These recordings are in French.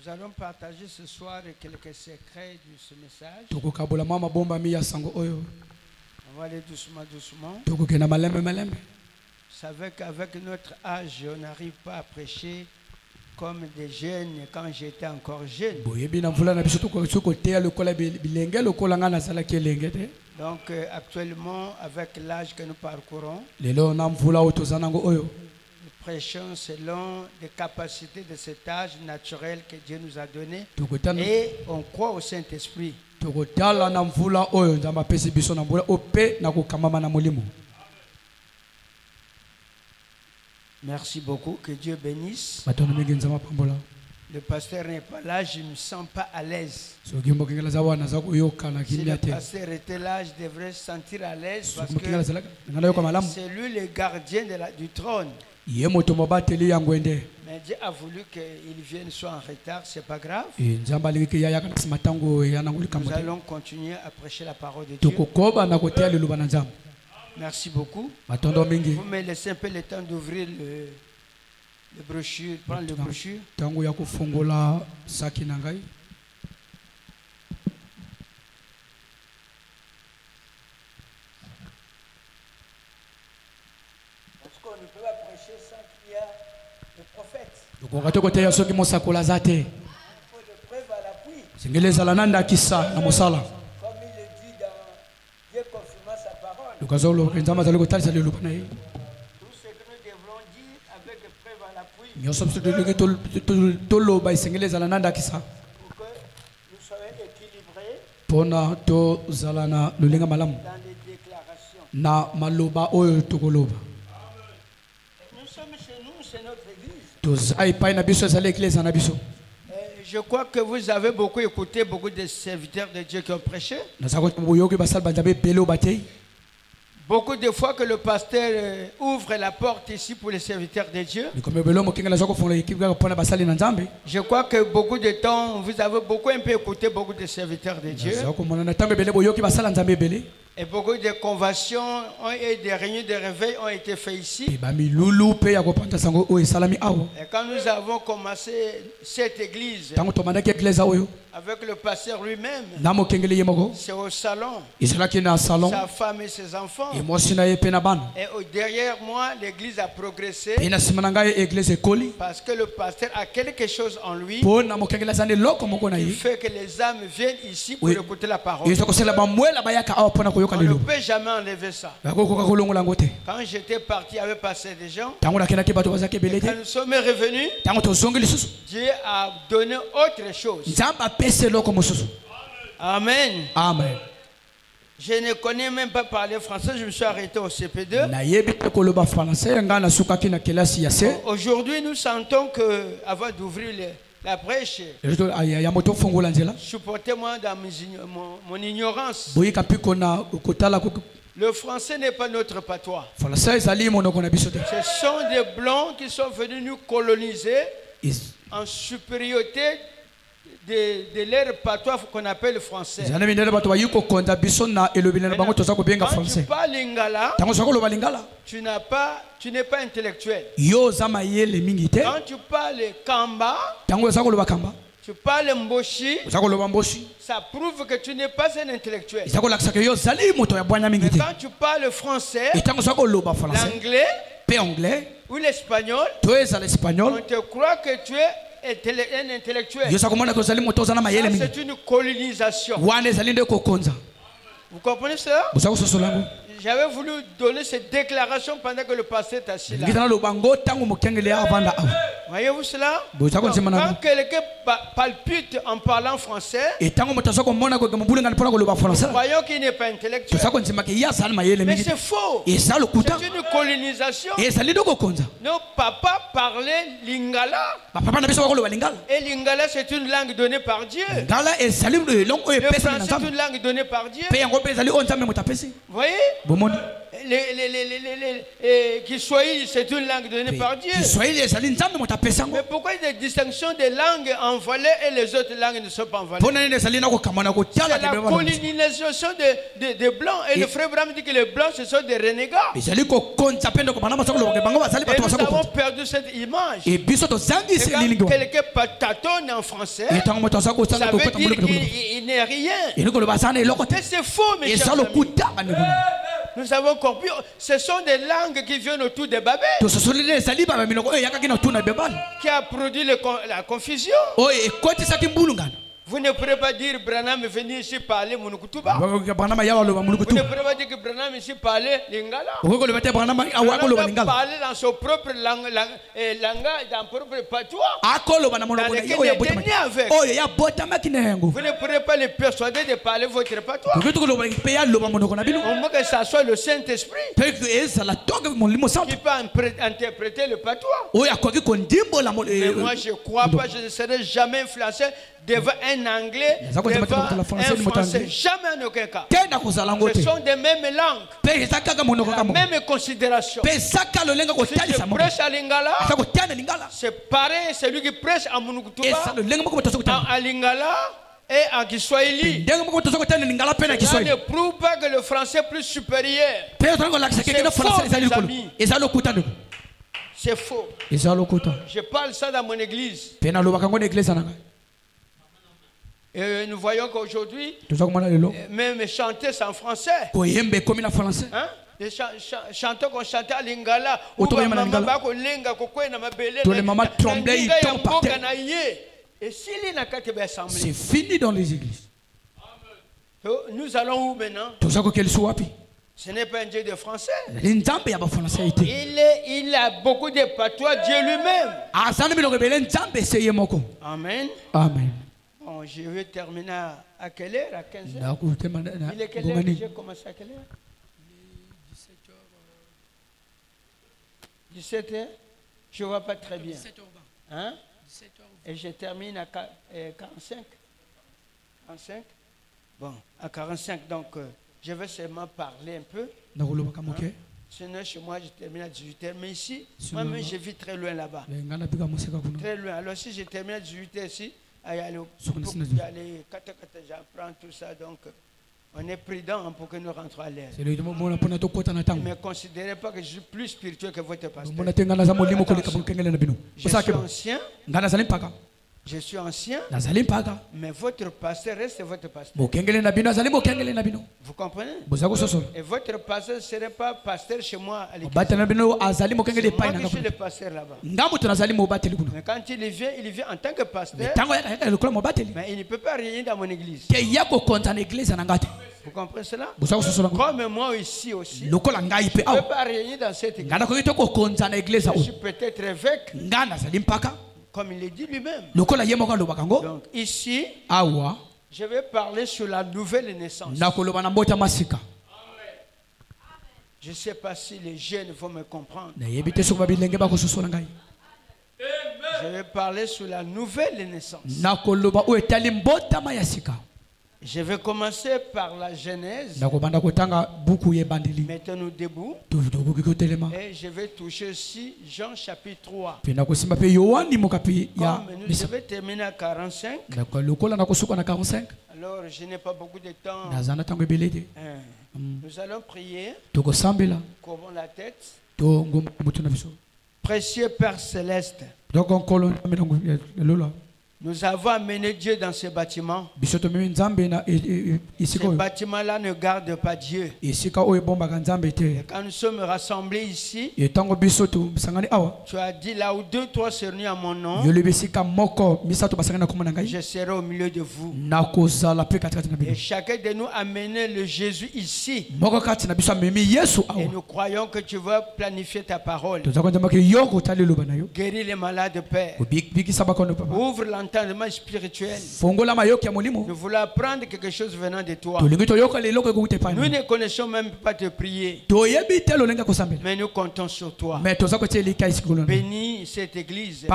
Nous allons partager ce soir quelques secrets de ce message. On va aller doucement, doucement. Vous savez qu'avec notre âge, on n'arrive pas à prêcher comme des jeunes quand j'étais encore jeune. Donc actuellement, avec l'âge que nous parcourons, nous prêchons selon les capacités de cet âge naturel que Dieu nous a donné. Et on croit au Saint-Esprit. Merci beaucoup, que Dieu bénisse. Le pasteur n'est pas là, je ne me sens pas à l'aise. Si le pasteur était là, je devrais se sentir à l'aise parce que c'est lui le gardien du trône. Mais Dieu a voulu qu'il vienne soit en retard, c'est pas grave. Nous allons continuer à prêcher la parole de Dieu. Merci beaucoup. Vous me laissez un peu le temps d'ouvrir le brochure, prendre le brochure. Parce qu'on ne peut pas prêcher sans qu'il y a le prophète. Il faut de preuve à l'appui. Comme il le dit dans Dieu confirmant sa parole. Tout ce que nous devrons dire avec preuve à l'appui. Pour que nous soyons équilibrés dans les déclarations. Nous sommes chez nous, c'est notre église. Je crois que vous avez beaucoup écouté beaucoup de serviteurs de Dieu qui ont prêché. Beaucoup de fois que le pasteur ouvre la porte ici pour les serviteurs de Dieu. Je crois que beaucoup de temps, vous avez beaucoup un peu écouté beaucoup de serviteurs de Dieu. Et beaucoup de conventions et des réunions de réveil ont été faites ici. Et quand nous avons commencé cette église avec le pasteur lui-même, c'est au salon, sa femme et ses enfants. Et derrière moi, l'église a progressé parce que le pasteur a quelque chose en lui qui fait que les âmes viennent ici pour écouter la parole. On ne peut jamais enlever ça. Quand j'étais parti, il y avait passé des gens. Et quand nous sommes revenus, Dieu a donné autre chose. Amen. Amen. Je ne connais même pas parler français, je me suis arrêté au CP2. Aujourd'hui, nous sentons que, avant d'ouvrir la brèche, supportez-moi dans mon ignorance. Le français n'est pas notre patois. Ce sont des blancs qui sont venus nous coloniser en supériorité de leur patois qu'on appelle le français. Quand tu parles lingala, tu n'es pas intellectuel. Quand tu parles kamba, tu parles mboshi, ça prouve que tu n'es pas un intellectuel. Mais quand tu parles français, l'anglais ou l'espagnol, on te croit que tu es un intellectuel. C'est une colonisation. Vous comprenez cela? J'avais voulu donner cette déclaration pendant que le pasteur est assis là. Voyez-vous cela? Quand quelqu'un palpite en parlant français, voyons qu'il n'est pas intellectuel. Mais c'est faux. C'est une colonisation. Nos papas parlaient lingala. Et lingala, c'est une langue donnée par Dieu. Le français, c'est une langue donnée par Dieu. Vous voyez? Kiswahili, c'est une langue donnée par Dieu. Mais pourquoi il y a des distinctions des langues envolées et les autres langues ne sont pas envolées? C'est la colonisation des Blancs. Et le frère Branham dit que les Blancs, ce sont des renégats. Et nous avons perdu cette image. Et quand quelqu'un tâtonne en français, ça veut dire qu'il n'est rien. Mais c'est faux, mes chers amis. Nous avons compris, ce sont des langues qui viennent autour de Babel, qui a produit la confusion. Vous ne pourrez pas dire Branham est venu ici parler Munukutuba. Vous ne pourrez pas dire que Branham ici parler Lingala. Branham parler dans son propre langage, dans son propre patois, dans lequel il était né avec. Vous ne pourrez pas les persuader de parler votre patois. Au moins que ça soit le Saint-Esprit qui peut interpréter le patois. Mais moi je ne crois pas, je ne serai jamais influencé devant un Anglais, devant un Français, jamais en aucun cas. Ce sont des mêmes langues, la même considération. Si je prêche à Lingala, c'est pareil, c'est lui qui prêche à Munukutuba, à Lingala et en Kiswahili. Cela ne prouve pas que le français est plus supérieur. C'est faux, mes amis. C'est faux. Je parle ça dans mon église. Et nous voyons qu'aujourd'hui, même chanter c'est en français. Hein? Les chanteurs qu'on chantait à Lingala, les mamans tremblaient, ils tombent par terre. C'est fini dans les églises. Nous allons où maintenant? Ce n'est pas un Dieu de français. Il a beaucoup de patois, Dieu lui-même. Amen. Amen. Bon, je vais terminer à quelle heure? À 15h? Il est quelle heure? J'ai commencé à quelle heure? 17h? Je ne vois pas très bien. 17h20. Hein? 17h20. Et je termine à 45? 45? Bon, à 45, donc je vais seulement parler un peu. Hein? Sinon, chez moi, je termine à 18h. Mais ici, moi-même, je vis très loin là-bas. Très loin. Alors, si je termine à 18h ici, j'apprends tout ça, donc on est prudent pour que nous rentrons à l'air. Ne considérez pas que je suis plus spirituel que votre pasteur. Je suis ancien, mais votre pasteur reste votre pasteur. Vous comprenez? Et votre pasteur ne serait pas pasteur chez moi à l'église. Moi, je suis le pasteur là-bas. Mais quand il vient en tant que pasteur, mais il ne peut pas régner dans mon église. Vous comprenez cela? Comme moi ici aussi, je ne peux pas régner dans cette église. Je suis peut-être évêque, comme il le dit lui-même. Donc ici, je vais parler sur la nouvelle naissance. Je ne sais pas si les jeunes vont me comprendre. Je vais parler sur la nouvelle naissance. Je vais commencer par la Genèse. Mettons-nous debout. Et je vais toucher aussi Jean chapitre 3. Comme nous devons terminer à 45. Alors je n'ai pas beaucoup de temps. Nous allons prier. Couvrons la tête. Précieux Père Céleste, nous avons amené Dieu dans ce bâtiment. Ce bâtiment-là ne garde pas Dieu. Et quand nous sommes rassemblés ici, tu as dit là où 2 3 se réunissent en mon nom, je serai au milieu de vous. Et chacun de nous a amené le Jésus ici. Et nous croyons que tu vas planifier ta parole. Guéris les malades, Père. Ouvre l'entendement spirituel. Nous voulons apprendre quelque chose venant de toi. Nous ne connaissons même pas te prier, mais nous comptons sur toi. Bénis cette église.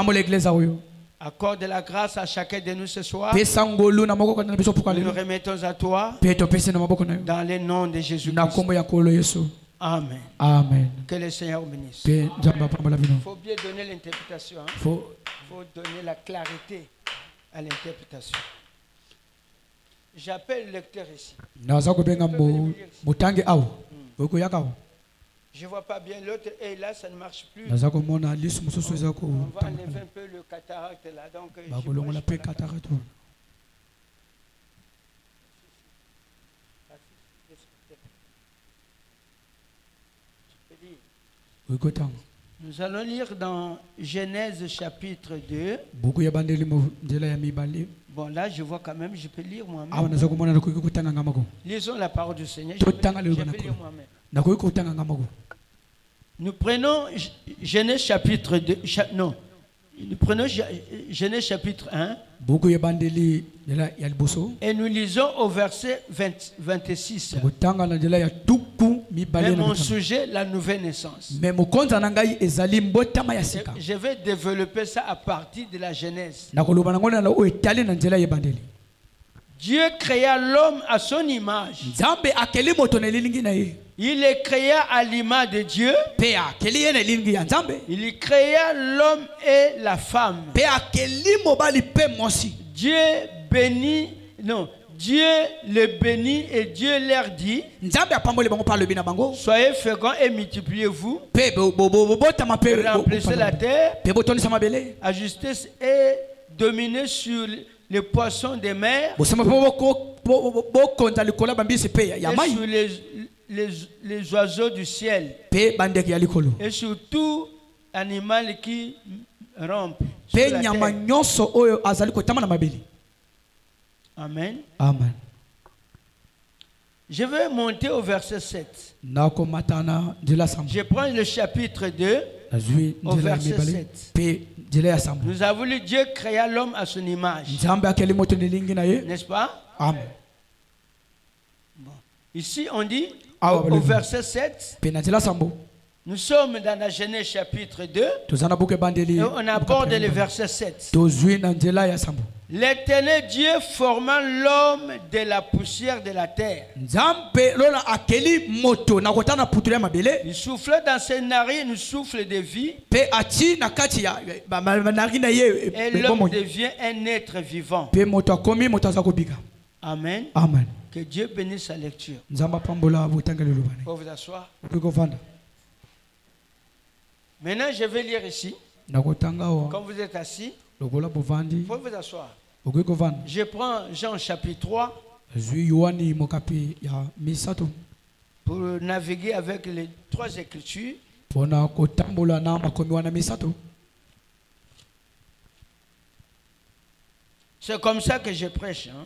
Accorde la grâce à chacun de nous ce soir. Nous nous remettons à toi dans le nom de Jésus-Christ. Amen. Amen. Que le Seigneur bénisse. Il faut bien donner l'interprétation. Il faut donner la clarité à l'interprétation. J'appelle le lecteur ici. Je ne vois pas bien, l'autre est là, ça ne marche plus. On va enlever un peu le cataracte là. Donc, nous allons lire dans Genèse chapitre 2. Bon, là, je vois quand même, je peux lire moi-même. Lisons la parole du Seigneur. Je peux lire moi-même. Nous prenons Genèse chapitre 2. Nous prenons Genèse chapitre 1. Et nous lisons au verset 26. Mais mon sujet, la nouvelle naissance. Je vais développer ça à partir de la Genèse. Dieu créa l'homme à son image. Il est créé à l'image de Dieu. Il créa l'homme et la femme. Dieu bénit, non, Dieu les bénit et Dieu leur dit: soyez féconds et multipliez-vous. Remplissez la terre. Ajustez et dominez sur les poissons des mers. Et sur les oiseaux du ciel. Et sur tout animal qui rampe sur la terre. Amen. Amen. Je vais monter au verset 7. Je prends le chapitre 2 au verset 7. Nous avons lu Dieu créa l'homme à son image. N'est-ce pas? Amen. Bon. Ici on dit au verset 7. Nous sommes dans la Genèse chapitre 2 et on aborde le verset 7. L'Éternel Dieu formant l'homme de la poussière de la terre. Il souffla dans ses narines un souffle de vie. Et l'homme devient un être vivant. Amen. Amen. Que Dieu bénisse sa lecture. Pour vous asseoir. Maintenant, je vais lire ici. Comme vous êtes assis, il faut vous asseoir. Je prends Jean chapitre 3 pour naviguer avec les trois écritures. C'est comme ça que je prêche. Hein.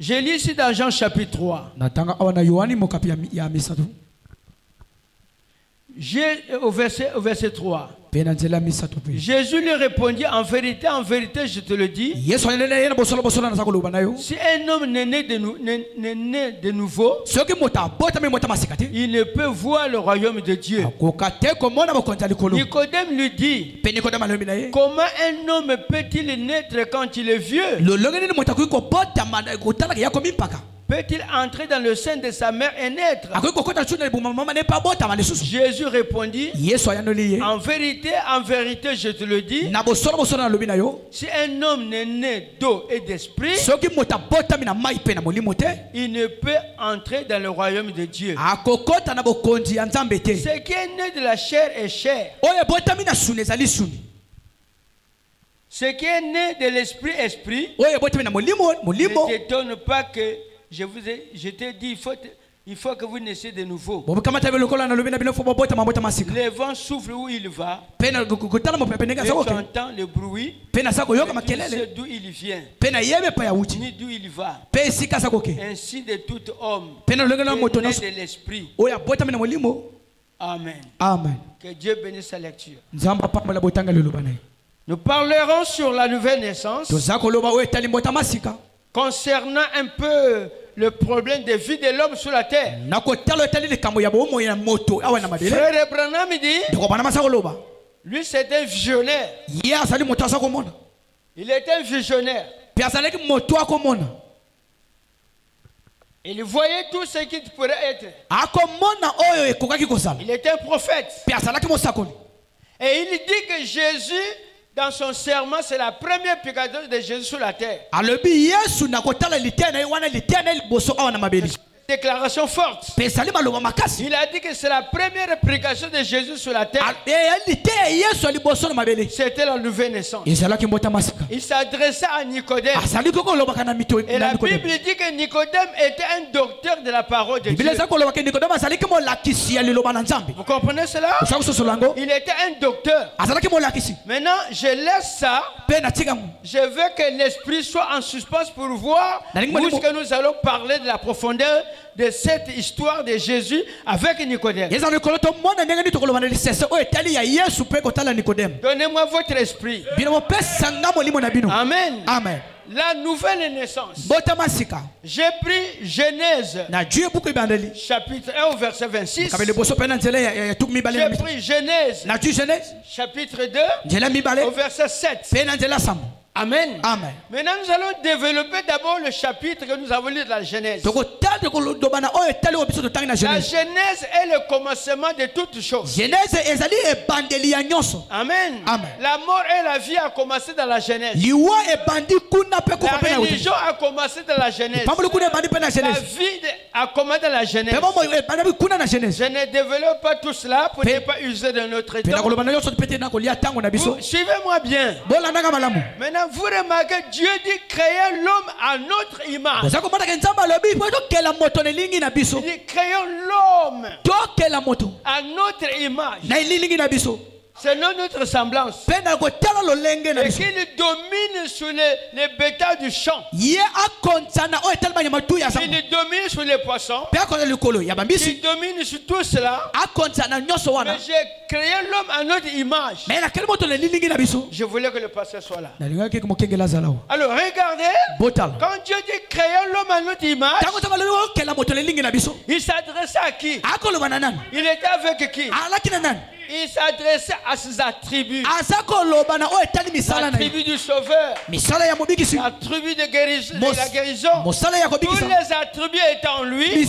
Je lis ici dans Jean chapitre 3. Au verset 3. Jésus lui répondit: en vérité, je te le dis, si un homme n'est né de nouveau, il ne peut voir le royaume de Dieu. Nicodème lui dit: comment un homme peut-il naître quand il est vieux? Peut-il entrer dans le sein de sa mère et naître? Jésus répondit: en vérité, je te le dis, si un homme n'est né d'eau et d'esprit, il ne peut entrer dans le royaume de Dieu. Ce qui est né de la chair est chair. Ce qui est né de l'esprit, esprit. Ne t'étonne pas que je t'ai dit, il faut que vous naissiez de nouveau. Le vent souffle où il va. Et tu entends le bruit. Tu ne sais d'où il vient, ni d'où il va. Ainsi de tout homme qui est né de l'esprit. Amen. Amen. Que Dieu bénisse sa lecture. Nous parlerons sur la nouvelle naissance, concernant un peu le problème de vie de l'homme sur la terre. Frère Branham dit, lui c'est un visionnaire. Il est un visionnaire. Il voyait tout ce qu'il pourrait être. Il était un prophète. Et il dit que Jésus, dans son serment, c'est la première prédication de Jésus sur la terre. Déclaration forte. Il a dit que c'est la première prédication de Jésus sur la terre. C'était la nouvelle naissance. Il s'adressait à Nicodème. Et la Bible dit que Nicodème était un docteur de la parole de Dieu. Vous comprenez cela? Il était un docteur. Maintenant, je laisse ça. Je veux que l'esprit soit en suspens pour voir où est-ce que nous allons parler de la profondeur de cette histoire de Jésus avec Nicodème. Donnez-moi votre esprit. Amen. Amen. La nouvelle naissance. J'ai pris Genèse chapitre 1 au verset 26. J'ai pris Genèse chapitre 2 au verset 7. Amen. Amen. Maintenant, nous allons développer d'abord le chapitre que nous avons lu de la Genèse. La Genèse est le commencement de toutes choses. Amen. Amen. La mort et la vie a commencé dans la Genèse. La religion a commencé dans la Genèse. La vie a commencé dans la Genèse. Je ne développe pas tout cela pour ne pas user de notre temps. Suivez-moi bien. Maintenant, vous remarquez, Dieu dit créer l'homme à notre image. Il dit créons l'homme à notre image. C'est notre semblance. Et qu'il domine sur les bétails du champ. Il domine sur les poissons. Il domine sur tout cela. Mais j'ai créé l'homme à notre image. Je voulais que le pasteur soit là. Alors regardez. Quand Dieu dit créer l'homme à notre image, il s'adressait à qui? Il était avec qui? Il s'adressait à ses attributs. La tribu du Sauveur. La tribu de la guérison. Tous les attributs étaient en lui. Et il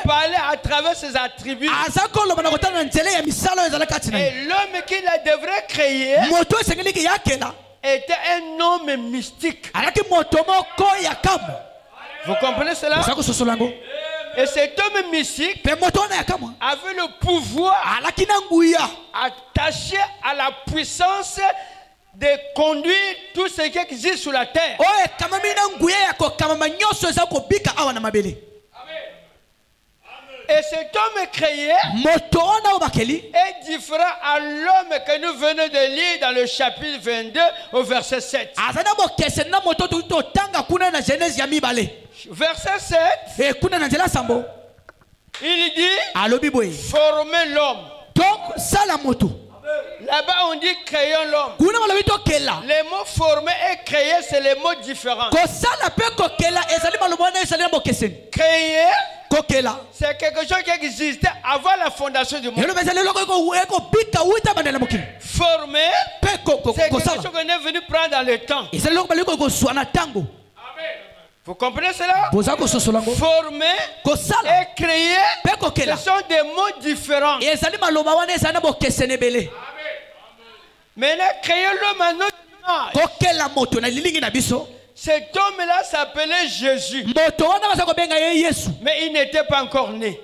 parlait à travers ses attributs. Et l'homme qu'il devrait créer était un homme mystique. Vous comprenez cela? Et cet homme mystique avait le pouvoir attaché à la puissance de conduire tout ce qui existe sur la terre. Et cet homme créé est différent à l'homme que nous venons de lire dans le chapitre 22 au verset 7. Verset 7, il dit former l'homme. Là-bas on dit créons l'homme. Les mots former et créer, c'est les mots différents. Créer, c'est quelque chose qui existait avant la fondation du monde. Former, c'est quelque chose qu'on est venu prendre dans le temps. Vous comprenez cela? Former et créer, ce sont des mots différents. Maintenant, créer l'homme à notre image. Cet homme-là s'appelait Jésus. Mais il n'était pas encore né.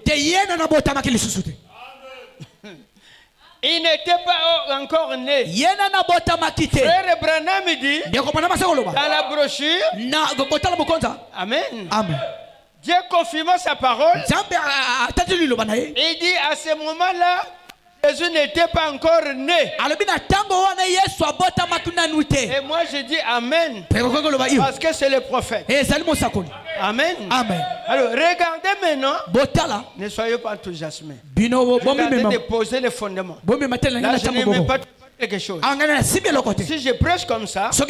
Il n'était pas encore né. Frère Branham dit dans la brochure, Amen. Dieu confirmant sa parole. Il dit à ce moment-là, Jésus n'était pas encore né. Et moi je dis Amen. Parce que c'est le prophète. Amen. Alors regardez maintenant. Ne soyez pas enthousiasmés. Regardez de poser les fondements. Là je n'aime pas quelque chose. Si je prêche comme ça, sans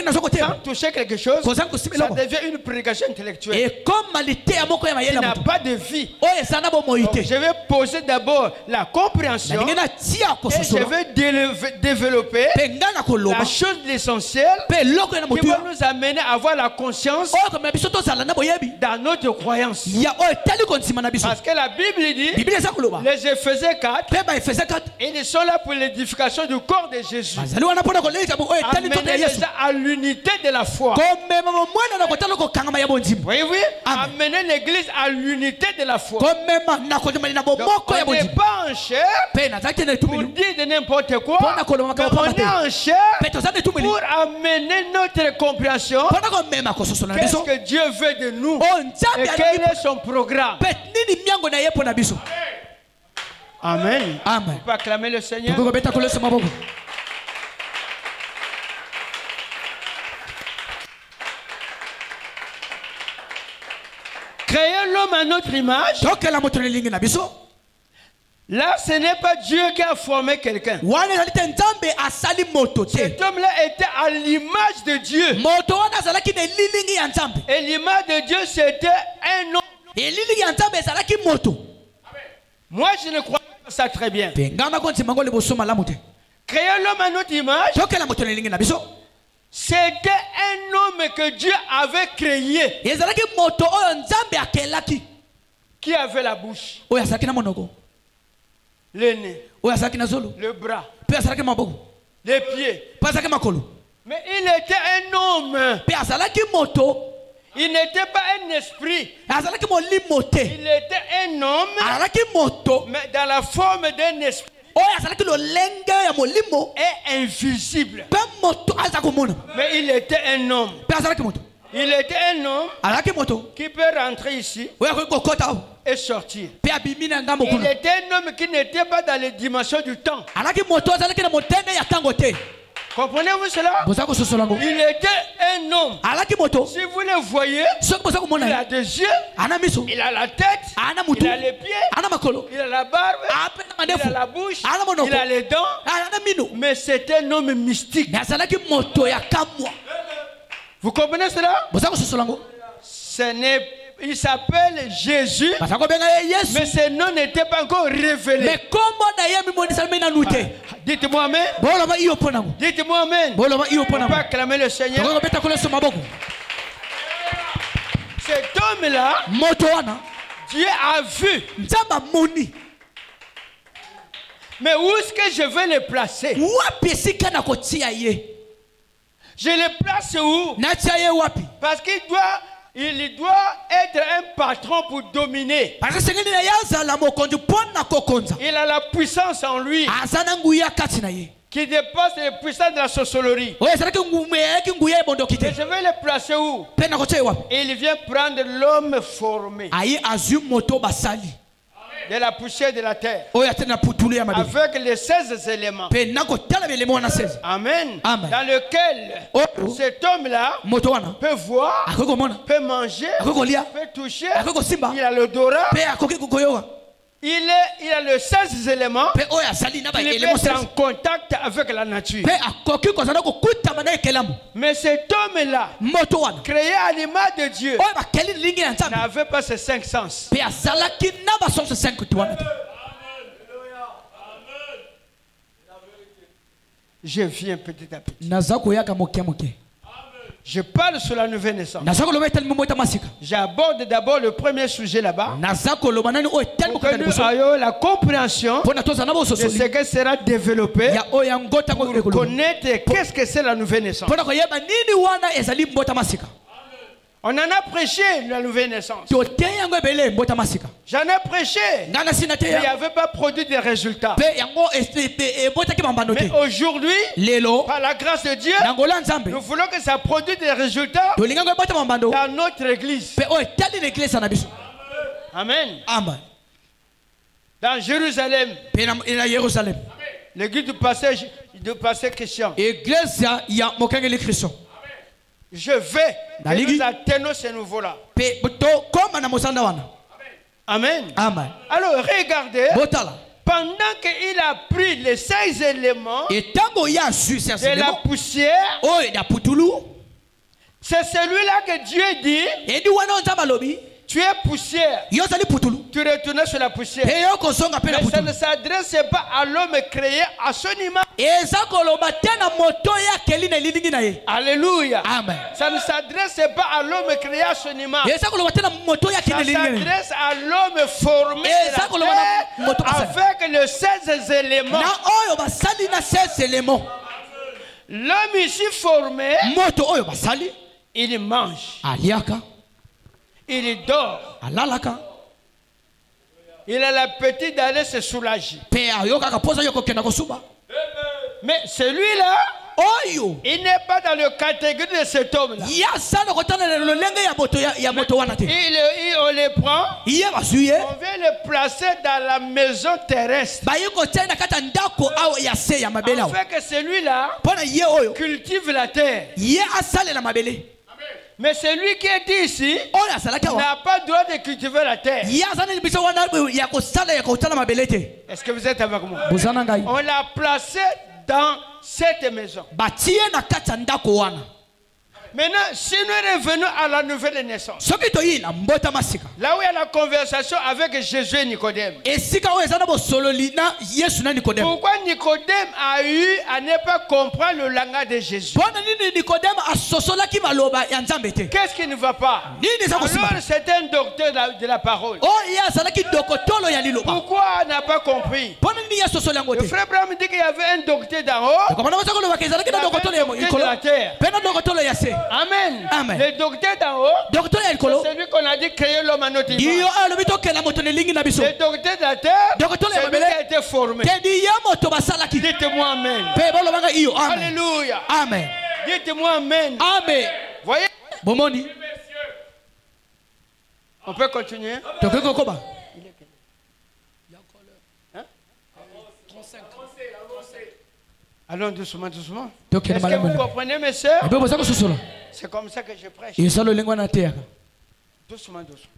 toucher quelque chose, ça devient une prédication intellectuelle. Il n'a pas de vie. Donc, je vais poser d'abord la compréhension et je vais développer la chose essentielle qui va nous amener à avoir la conscience dans notre croyance. Parce que la Bible dit, les Éphésiens 4, ils sont là pour l'édification du corps de Jésus. Amenez à l'unité de la foi. Oui, oui. Amenez l'église à l'unité de la foi. Donc, on n'est pas en chair pour dire de n'importe quoi. On est en chair pour amener notre compréhension. Qu'est-ce que Dieu veut de nous et quel est son programme. Amen. Amen. On peut acclamer le Seigneur. Créer l'homme à notre image. Là, ce n'est pas Dieu qui a formé quelqu'un. Cet homme-là était à l'image de Dieu. Et l'image de Dieu, c'était un homme. Moi, je ne crois pas ça très bien. Créer l'homme à notre image, c'était un homme que Dieu avait créé. Qui avait la bouche, le nez, le bras, les pieds. Mais il était un homme. Il n'était pas un esprit. Il était un homme, mais dans la forme d'un esprit. Et invisible. Mais il était un homme. Il était un homme qui peut rentrer ici et sortir. Il était un homme qui n'était pas dans les dimensions du temps. Comprenez-vous cela? Il était un homme. Si vous le voyez, il a des yeux, il a la tête, il a les pieds, il a la barbe, il a la bouche, il a les dents. Mais c'est un homme mystique. Vous comprenez cela? Il s'appelle Jésus, mais ce nom n'était pas encore révélé. Dites-moi amen. Dites-moi amen. On peut acclamer le Seigneur. Cet homme-là, Dieu a vu. Mais où est-ce que je vais le placer? Je le place où? Parce qu'il doit être un patron pour dominer. Il a la puissance en lui qui dépasse les puissances de la sorcellerie. Et je vais le placer où? Il vient prendre l'homme formé de la poussière de la terre avec les 16 éléments. Amen. Dans lequel cet homme-là peut voir, peut manger, peut toucher. Il a l'odorat. Il a les 16 éléments. Il peut être en contact avec la nature. Mais cet homme-là, créé à l'image de Dieu, n'avait pas ces 5 sens. Je viens petit à petit. Je parle sur la nouvelle naissance. J'aborde d'abord le premier sujet là-bas pour que nous ayons la compréhension de ce que sera développé pour connaître qu'est-ce que c'est la nouvelle naissance. On en a prêché la nouvelle naissance. J'en ai prêché. Mais il n'y avait pas produit de résultats. Mais aujourd'hui, par la grâce de Dieu, nous voulons que ça produise des résultats dans notre église. Amen. Dans Jérusalem, l'église du passé Christian. Je vais et nous atteignons ce nouveau-là. Amen. Alors regardez, pendant qu'il a pris les 16 éléments de la poussière, c'est celui-là que Dieu dit, tu es poussière. Tu retournes sur la poussière. Mais ça ne s'adresse pas à l'homme créé à son image. Alléluia. Amen. Ça ne s'adresse pas à l'homme créé à son image. Ça s'adresse à l'homme formé avec les 16 éléments. L'homme ici formé, il mange. Il dort. Il a l'appétit d'aller se soulager. Mais celui-là, il n'est pas dans le catégorie de cet homme-là. On le prend, on vient le placer dans la maison terrestre. Afin que celui-là cultive la terre. Mais celui qui est ici n'a pas le droit de cultiver la terre. Est-ce que vous êtes avec moi? On l'a placé dans cette maison. Maintenant, si nous revenons à la nouvelle naissance, là où il y a la conversation avec Jésus et Nicodème, pourquoi Nicodème a eu à ne pas comprendre le langage de Jésus? Qu'est-ce qui ne va pas? Alors c'est un docteur de la parole. Pourquoi il n'a pas compris? Le frère Abraham dit qu'il y avait un docteur d'en haut, un docteur de la terre. Amen. Amen. Le docteur d'en haut, c'est celui qu'on a dit créer l'homme à notre image. Le docteur de la terre, c'est celui qui a été formé. Dites-moi Amen. Alléluia. Amen. Dites-moi Amen. Amen. Voyez? On peut continuer? Allons doucement, doucement. Est-ce que vous comprenez, mes soeurs? C'est comme ça que je prêche. Doucement, doucement.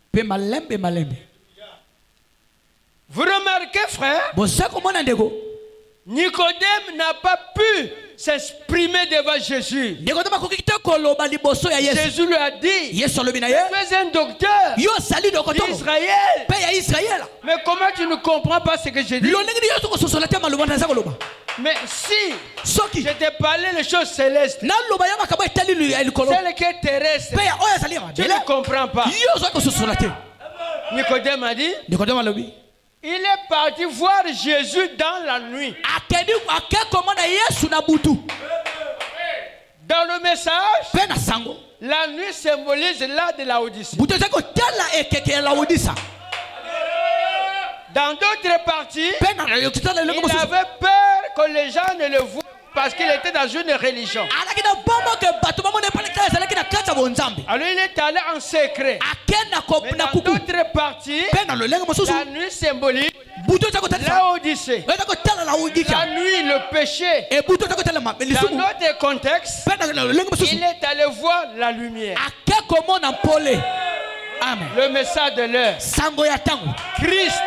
Vous remarquez, frère, Nicodème n'a pas pu s'exprimer devant Jésus. Jésus lui a dit, tu es un docteur d'Israël. Mais comment tu ne comprends pas ce que je dis? Mais si je t'ai parlé des choses célestes, celle qui est terrestre, tu ne comprends pas. Nicodème a dit, il est parti voir Jésus dans la nuit. Dans le message, la nuit symbolise l'âge de la Odyssée. Dans d'autres parties, il avait peur que les gens ne le voient parce qu'il était dans une religion. Alors il est allé en secret. Mais dans d'autres parties, la nuit symbolise la Odyssée. La nuit, le péché. Dans notre contexte, il est allé voir la lumière. Amen. Le message de l'heure. Christ.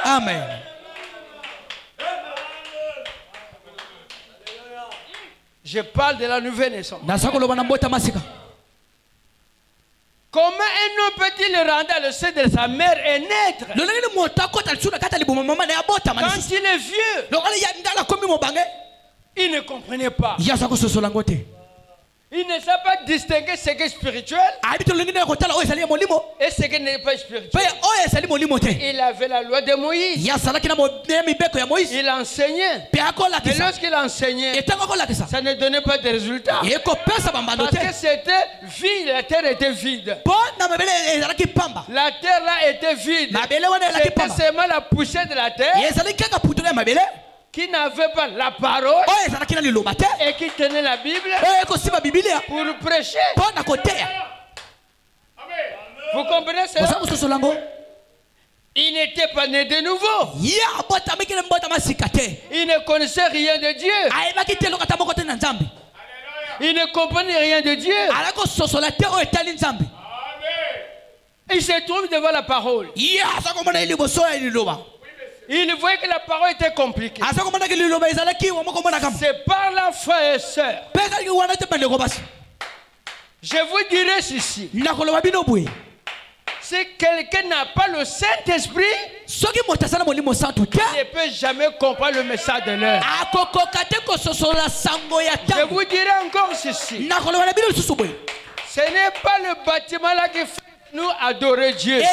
Amen. Je parle de la nouvelle naissance. Comment un homme peut-il rentrer le sein de sa mère et naître? Quand il est vieux, il ne comprenait pas. Il ne sait pas distinguer ce qui est spirituel et ce qui n'est pas spirituel. Il avait la loi de Moïse. Il enseignait. Mais lorsqu'il enseignait, ça ne donnait pas de résultats. Parce que c'était vide, la terre était vide. La terre là était vide. C'était seulement la poussière de la terre qui n'avait pas la parole et qui tenait la Bible pour prêcher. Vous comprenez cela? Il n'était pas né de nouveau. Il ne connaissait rien de Dieu. Il ne comprenait rien de Dieu. Il se trouve devant la parole. Il voyait que la parole était compliquée. C'est par la foi et sœur. Je vous dirai ceci. Si quelqu'un n'a pas le Saint-Esprit, il ne peut jamais comprendre le message de l'heure. Je vous dirai encore ceci. Ce n'est pas le bâtiment là qui fait nous adorer Dieu.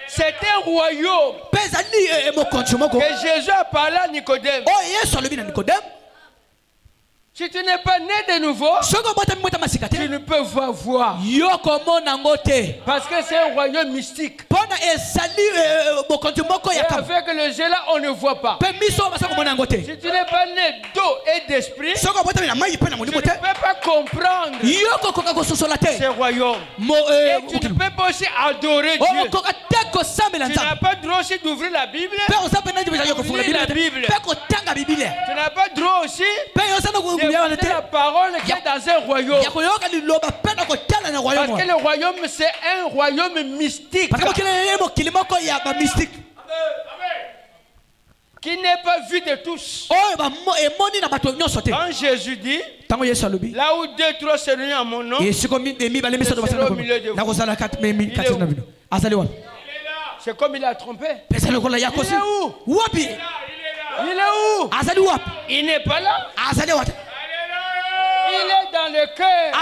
C'est un royaume que Jésus a parlé à Nicodème. Si tu n'es pas né de nouveau, tu ne peux pas voir. Parce que c'est un royaume mystique. Et avec le jeu là, on ne voit pas. Si tu n'es pas né d'eau et d'esprit, tu ne peux pas comprendre ce royaume. Et tu ne peux pas aussi adorer Dieu. Tu n'as pas le droit aussi d'ouvrir la Bible. Lire la Bible. Tu n'as pas le droit aussi d'écouter la parole qui est dans un royaume. Parce que le royaume, c'est un royaume mystique. Qui n'est pas vu de tous. Quand Jésus dit, là où deux, trois se réunissent en mon nom, je serai au milieu de vous. C'est comme il a trompé. Il est où? Il est où? Il n'est pas là. Il est dans le cœur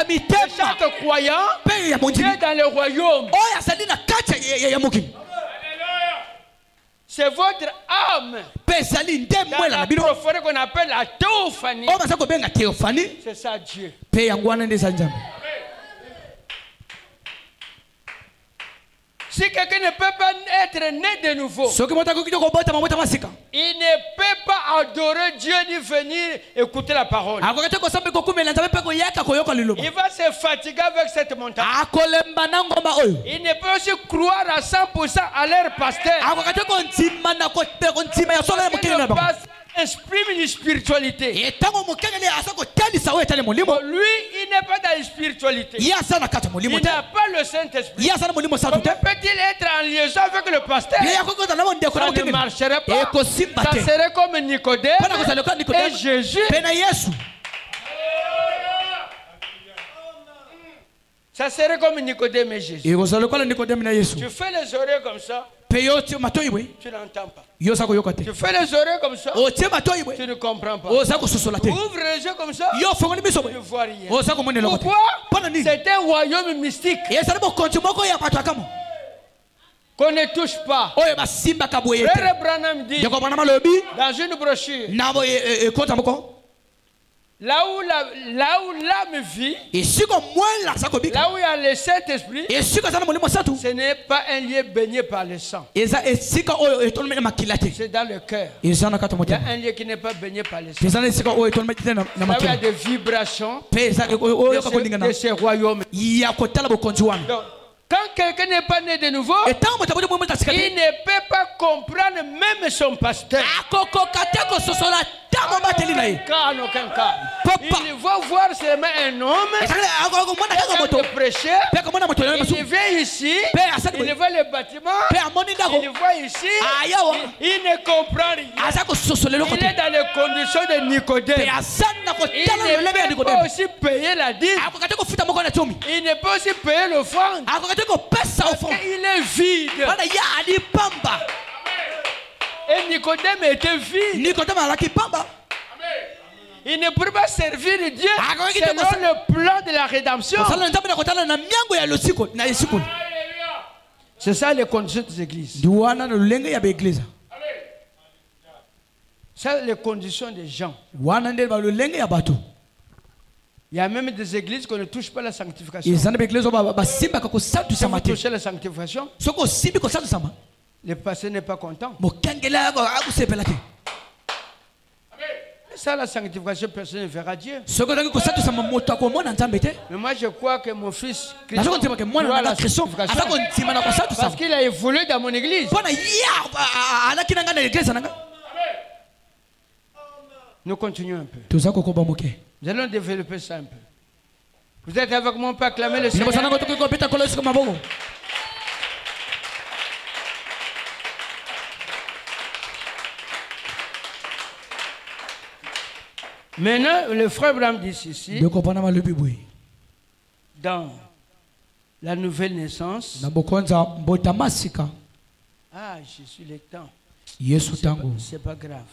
de chaque croyant. Il est dans le royaume. C'est votre âme. Dans la profondeur qu'on appelle la théophanie. C'est ça Dieu. Si quelqu'un ne peut pas être né de nouveau, il ne peut pas adorer Dieu ni venir écouter la parole. Il va se fatiguer avec cette montagne. Il ne peut aussi croire à 100% à leur pasteur. Exprime une spiritualité. Lui, il n'est pas dans la spiritualité. Il n'a pas le Saint-Esprit. Comment peut-il être en liaison avec le pasteur? Ça ne marcherait pas. Ça serait comme Nicodème et Jésus. Ça serait comme Nicodème et Jésus. Tu fais les oreilles comme ça. Tu n'entends pas. Tu fais les oreilles comme ça. Tu ne comprends pas. Ouvre les yeux comme ça. Tu ne vois rien. Pourquoi? C'est un royaume mystique qu'on ne touche pas. Frère Branham dit dans une brochure, là où l'âme vit, là où il y a le Saint-Esprit, ce n'est pas un lieu baigné par le sang. C'est dans le cœur. Il y a un lieu qui n'est pas baigné par le sang. Là où il y a des vibrations de ce royaume. Donc, quand quelqu'un n'est pas né de nouveau, il ne peut pas comprendre même son pasteur. En aucun cas. Il va voir seulement un homme qui prêcher. Il vient ici, il voit le bâtiment, il voit ici, il ne comprend rien. Il est dans les conditions de Nicodème. Il ne peut pas aussi payer la dîme. Il ne peut aussi payer l'offrande. Il est vide. Et Nicodème était vide. Il ne peut pas servir Dieu selon le plan de la rédemption. C'est ça les conditions des églises. C'est les conditions des gens. Il y a même des églises qui ne touchent pas la sanctification. Si vous touchez la sanctification, le pasteur n'est pas content. Ça, la sanctification, personne ne verra Dieu. Mais moi, je crois que mon fils doit la sanctification parce qu'il a évolué dans mon église. Nous continuons un peu. Nous allons développer ça un peu. Vous êtes avec moi pour acclamer le Seigneur. Maintenant, le frère Branham dit ici, dans la nouvelle naissance, ah, je suis le temps. C'est pas grave.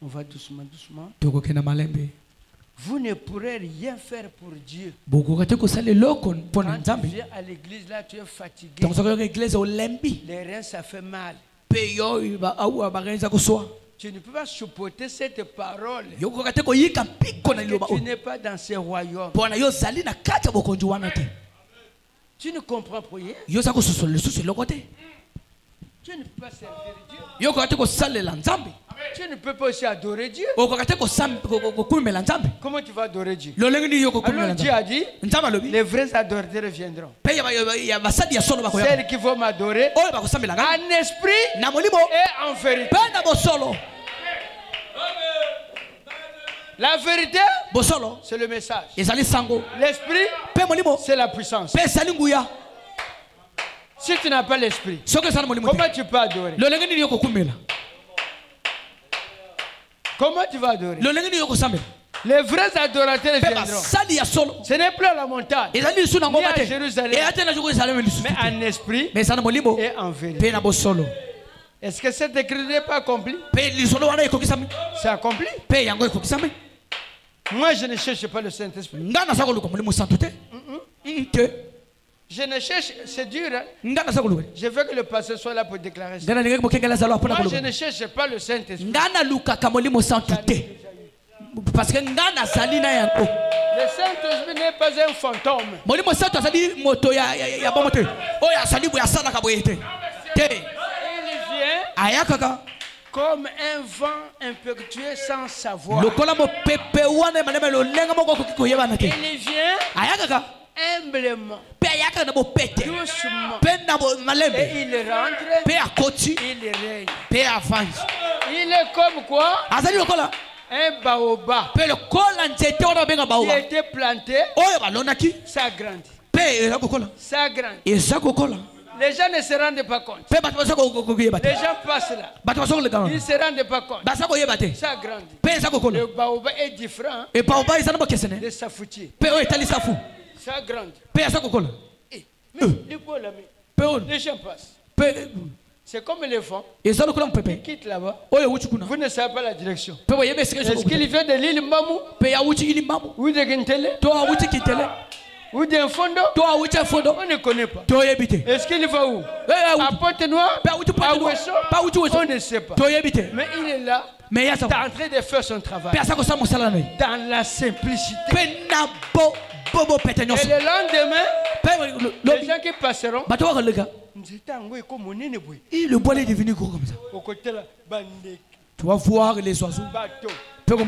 On va doucement, doucement. Vous ne pourrez rien faire pour Dieu. Quand tu viens à l'église, là, tu es fatigué. Les reins, ça fait mal. Tu ne peux pas supporter cette parole. Tu n'es pas dans ce royaume. Tu ne comprends pas rien. Tu ne peux pas servir Dieu. Tu ne peux pas aussi adorer Dieu. Comment tu vas adorer Dieu? Alors Dieu a dit, les vrais adorateurs viendront. Celles qui vont m'adorer en esprit et en vérité. La vérité, c'est le message. L'esprit, c'est la puissance. Si tu n'as pas l'esprit, comment tu peux adorer? Comment tu vas adorer? Les vrais adorateurs viendront. Ce n'est plus à la montagne, ni à Jérusalem, mais en esprit et en vérité. Est-ce que cette écriture n'est pas accomplie? C'est accompli. Moi, je ne cherche pas le Saint-Esprit. Je ne cherche, c'est dur. Hein? Je veux que le pasteur soit là pour déclarer ça. Moi, je ne cherche pas le Saint-Esprit. Parce que le Saint-Esprit n'est pas un fantôme. Il vient comme un vent impétueux sans savoir. Il vient humblement, doucement, et il rentre, il règne. Il est comme quoi? Un baobab qui a été planté, ça grandit. Ça grandit. Les gens ne se rendent pas compte. Les gens passent là. Ils ne se rendent pas compte. Ça grandit. Le baobab est différent de safoutier. Ça grandit. Les gens passent. C'est comme l'éléphant. Il quitte là-bas. Vous ne savez pas la direction. Est-ce qu'il vient de l'île Mamou? Ou de Gentele? Ou d'un Fondo? On ne connaît pas. Est-ce qu'il va où? À Pointe-Noire? À Ouesso? On ne sait pas. Mais il est là. Il est en train de faire son travail. Dans la simplicité. Et le lendemain, les gens qui passeront, le bois est devenu gros comme ça. Tu vas voir les oiseaux. Vont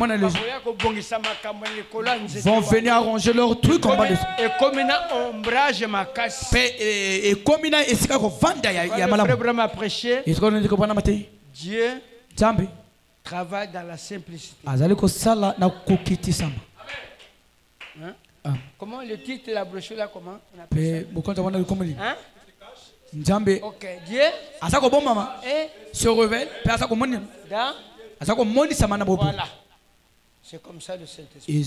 venir arranger leurs trucs en bas de ça. Et comme il a prêché, Dieu travaille dans la simplicité. Comment le titre de la brochure là, comment on appelle ça? Hein? Ok, Dieu se révèle. Voilà. C'est comme ça le Saint-Esprit.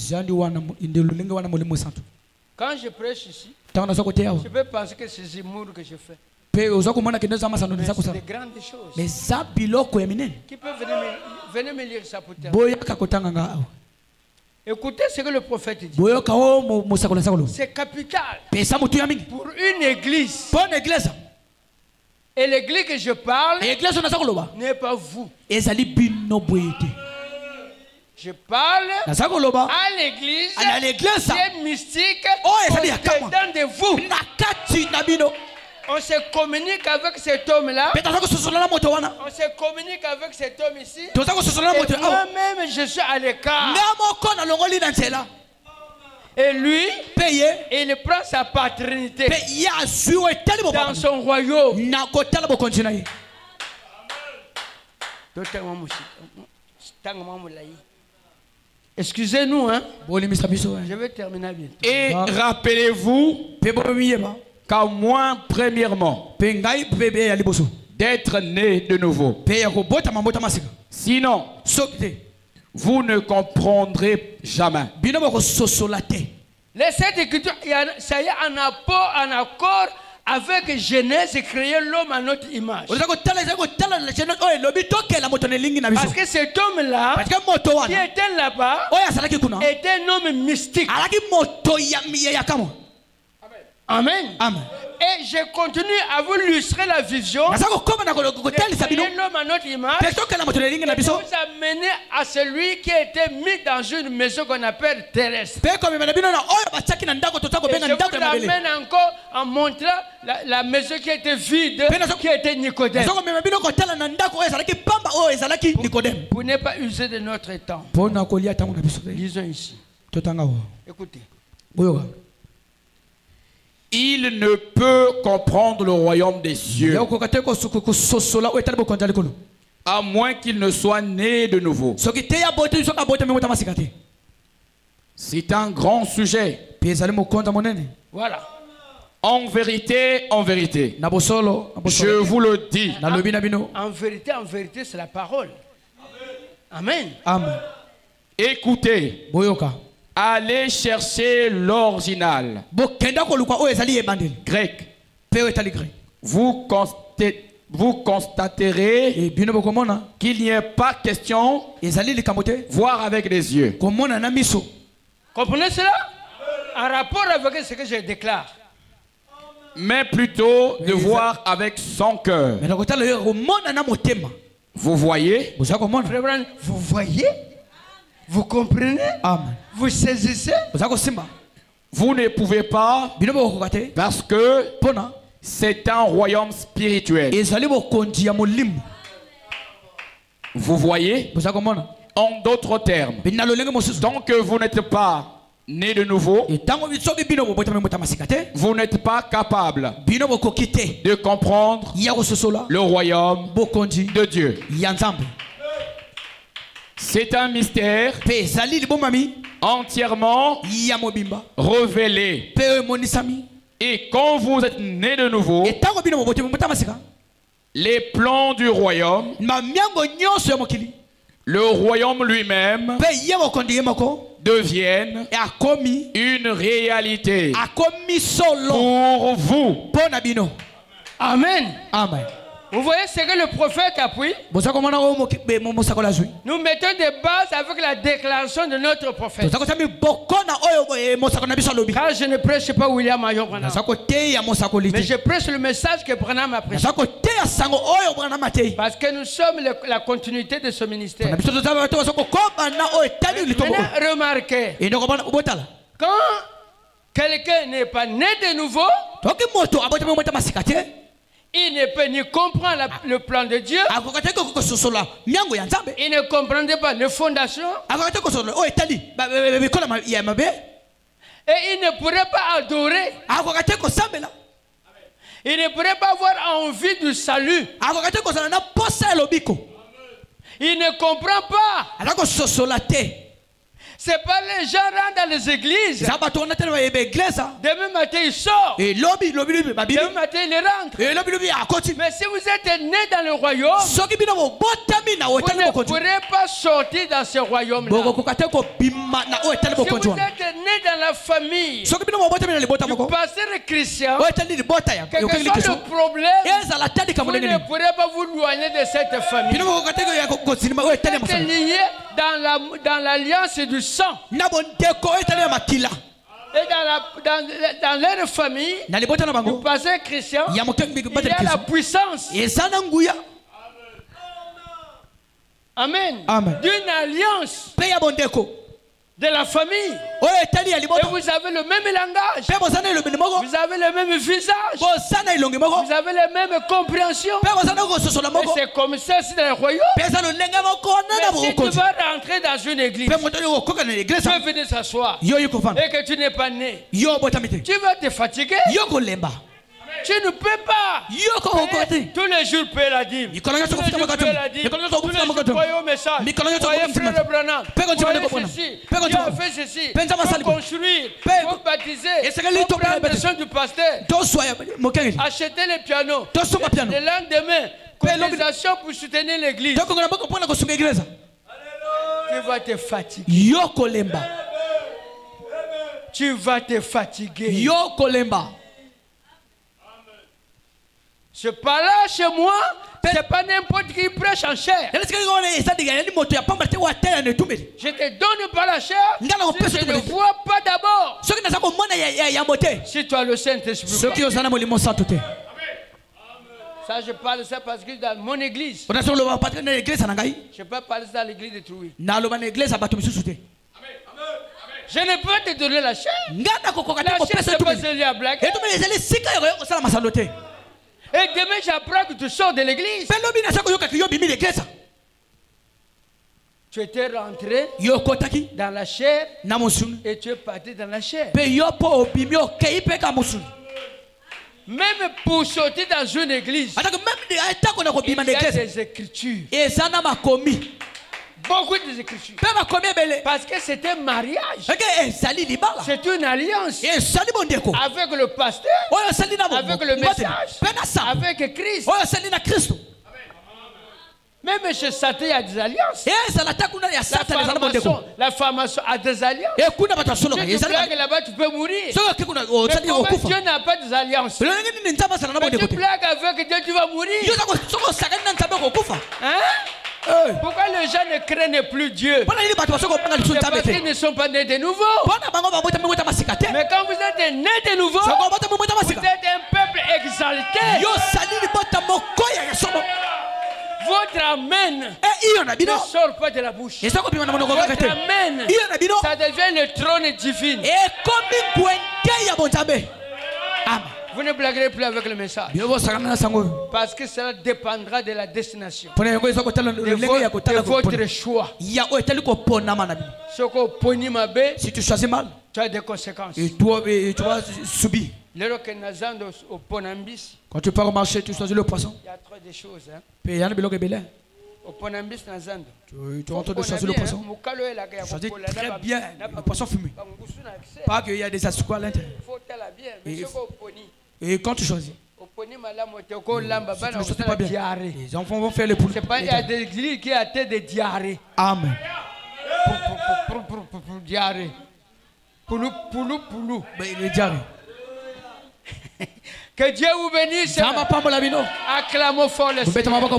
Quand je prêche ici, je peux penser que c'est des humours que je fais. Mais c'est de grandes choses. Qui peut venir me lire ça pour terminer? Écoutez ce que le prophète dit. C'est capital pour une église. Et l'église que je parle n'est pas vous. Je parle à l'église qui est mystique dedans de vous. On se communique avec cet homme-là. On se communique avec cet homme ici. Et moi-même, je suis à l'écart. Et lui, il prend sa paternité dans son royaume. Excusez-nous, hein. Je vais terminer bientôt. Et rappelez-vous qu'à moins, premièrement, d'être né de nouveau. Sinon, vous ne comprendrez jamais. Les sept écritures, ça y est, en accord avec Genèse, créer l'homme à notre image. Parce que cet homme-là, qui était là-bas, était un homme mystique. Amen. Amen. Et je continue à vous illustrer la vision. L'homme à notre image. Et vous amener à celui qui a été mis dans une maison qu'on appelle terrestre. Et je vous amène encore en montrant la maison qui était vide, qui était Nicodème. Pour ne pas user de notre temps. Lisons ici. Écoutez. Il ne peut comprendre le royaume des cieux à moins qu'il ne soit né de nouveau. C'est un grand sujet. Voilà. En vérité, je vous le dis. En vérité, c'est la parole. Amen. Amen. Écoutez. Allez chercher l'original grec. Vous constaterez qu'il n'y a pas question voir avec les yeux. Comprenez cela? En rapport avec ce que je déclare. Mais plutôt de voir avec son cœur. Vous voyez? Vous voyez? Vous comprenez? Amen. Vous saisissez? Vous ne pouvez pas parce que c'est un royaume spirituel. Vous voyez? En d'autres termes, tant que vous n'êtes pas né de nouveau, vous n'êtes pas capable de comprendre le royaume de Dieu. C'est un mystère entièrement révélé. Et quand vous êtes né de nouveau, les plans du royaume, le royaume lui-même, deviennent une réalité pour vous. Amen. Amen. Vous voyez ce que le prophète appuie? Nous mettons des bases avec la déclaration de notre prophète. Car je ne prêche pas William Ayo Branham, mais je prêche le message que Branham a prêché. Parce que nous sommes la continuité de ce ministère. Maintenant, remarquez, quand quelqu'un n'est pas né de nouveau, il ne peut ni comprendre le plan de Dieu. Il ne comprendrait pas les fondations. Et il ne pourrait pas adorer. Il ne pourrait pas avoir envie du salut. Il ne comprend pas. C'est pas les gens rentrent dans les églises. Demain matin ils sortent. Demain matin ils rentrent. Mais si vous êtes né dans le royaume, vous ne pourrez pas sortir dans ce royaume-là. Si vous êtes né dans la famille du pasteur chrétien, quel que soit le problème, vous ne pourrez pas vous éloigner de cette famille. Vous êtes lié dans l'alliance du sang. Et dans leur famille, le pasteur chrétien, il y a la puissance. Amen. D'une alliance de la famille. Et vous avez le même langage. Vous avez le même visage. Vous avez la même compréhension. Et c'est comme ça c'est dans le royaume. Mais si tu vas rentrer dans une église, tu vas venir s'asseoir et que tu n'es pas né, tu vas te fatiguer. tu ne peux pas. Tous les jours payer la dîme. Tous les jours payer la dîme. Tous les jours croyez au message. Croyez frère Branham. Croyez ceci. Dieu a fait ceci. Il faut construire. Il faut baptiser. Il faut prendre le son du pasteur. Acheter les pianos. Le lendemain, cotisation pour soutenir l'église. Tu vas te fatiguer. Tu vas te fatiguer. Ce pas là chez moi, c'est pas n'importe qui prêche en chair. Je te donne pas la chair si je ne vois pas d'abord. Si tu as le Saint-Esprit. Ça, je parle de ça parce que dans mon église. Je ne peux pas parler ça dans l'église de Trouille. Je ne peux pas te donner la chair. La chair, c'est pas celui à blague. Et demain, j'apprends que tu sors de l'église. Tu étais rentré dans la chair et tu es parti dans la chair. Même pour sortir dans une église, il y a des écritures. Beaucoup des écritures. Parce que c'est un mariage. C'est une alliance. Avec le pasteur. Avec le message. Avec Christ. Même chez Satan, il y a des alliances. La formation a des alliances. Si tu blagues là-bas, tu peux mourir. Mais comment Dieu n'a pas des alliances? Mais tu blagues avec Dieu, tu vas mourir. Hein? Pourquoi les gens ne craignent plus Dieu? C'est parce qu'ils ne sont pas nés de nouveau. Mais quand vous êtes nés de nouveau, vous êtes un peuple exalté. Votre amen ne sort pas de la bouche. Votre amen, ça devient le trône divin. Vous ne blaguerez plus avec le message. Parce que cela dépendra de la destination. De votre choix. Si tu choisis mal, tu as des conséquences. Et tu vas subir. Quand tu pars au marché, tu choisis le poisson. Il y a trop de choses. Tu rentres de choisir le poisson. Tu choisis très bien le poisson fumé. Pas qu'il y a des assoupes à l'intérieur. Et quand tu choisis, tu ne choisis pas bien. Les enfants vont faire les poules. Il y a des églises qui ont des diarrhées. Amen. Diarrhée. Poulou. Les diarrhées. Que Dieu vous bénisse. Acclamons fort le Seigneur.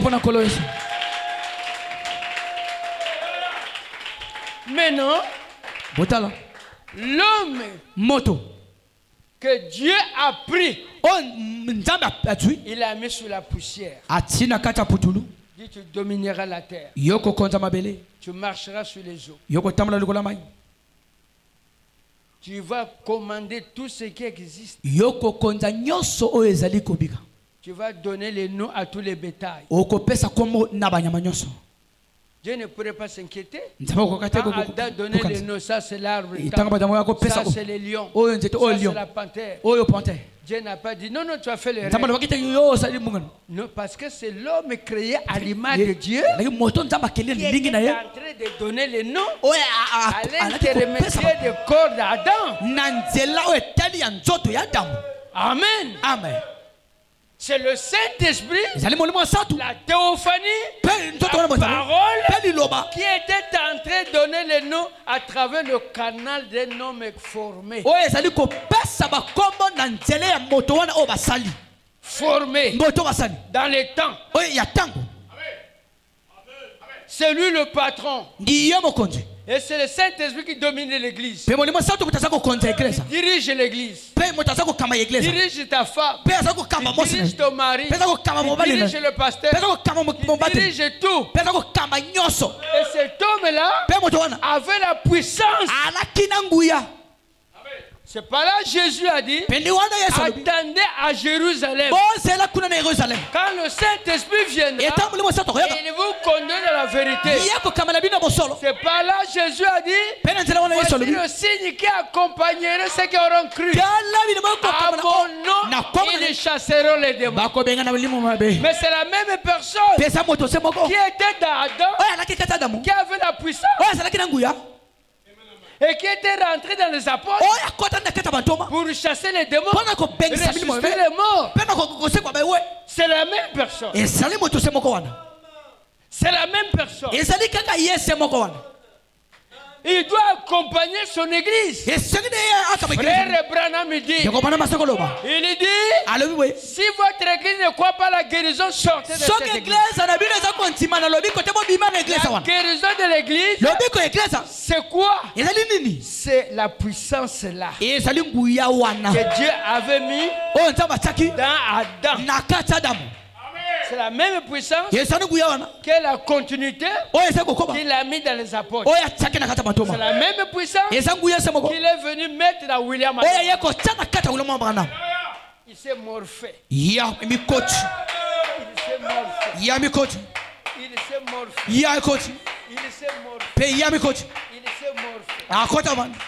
Maintenant, l'homme que Dieu a pris, il a mis sur la poussière. Dit, tu domineras la terre. Tu marcheras sur les eaux. Tu vas commander tout ce qui existe. Tu vas donner les noms à tous les bétails. Dieu ne pourrait pas s'inquiéter. Quand Adam a donné les noms, ça c'est l'arbre, ça c'est les lions, ça c'est la panthère. Dieu n'a pas dit non, tu as fait le rêve. Non, parce que c'est l'homme créé à l'image de Dieu qui est en train de donner les noms à l'intermédiaire du corps d'Adam. Amen. C'est le Saint-Esprit, la théophanie, la parole qui était en train de donner les noms à travers le canal d'un homme formé. Formé dans les temps. C'est lui le patron. Et c'est le Saint-Esprit qui domine l'église. Il dirige l'église. Il dirige ta femme. Il dirige ton mari. Il dirige le pasteur. Il dirige tout. Et cet homme-là avait la puissance C'est pas là Jésus a dit attendez à Jérusalem. Quand le Saint-Esprit viendra, il vous conduira dans la vérité. C'est pas là Jésus a dit voici le signe qui accompagnerait ceux qui auront cru. À mon nom, ils chasseront les démons. Mais c'est la même personne qui était dans Adam, qui avait la puissance et qui était rentré dans les apôtres pour chasser les démons, ressusciter les morts. C'est la même personne. C'est la même personne. Il doit accompagner son église. Frère Branham dit, il dit, si votre église ne croit pas la guérison, sortez de cette église. La guérison de l'église, c'est quoi? C'est la puissance là que Dieu avait mis dans Adam. C'est la même puissance que la continuité qu'il a mis dans les apôtres. C'est la même puissance qu'il est venu mettre dans William Branham. Il s'est morphé. Il s'est morphé. Il s'est morphé. Il s'est morphé. Il s'est morphé. Il est rentré.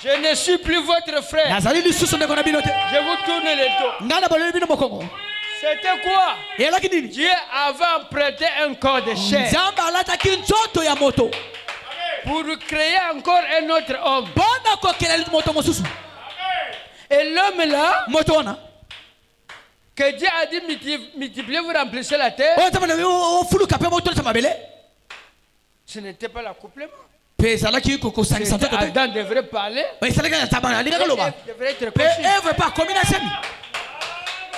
Je ne suis plus votre frère. Je vous tourne le dos. C'était quoi? Dieu avait emprunté un corps de chair pour créer encore un autre homme. Et l'homme là, que Dieu a dit multipliez, vous remplissez la terre, ce n'était pas l'accouplement. Adam devrait parler. Il devrait être conscient.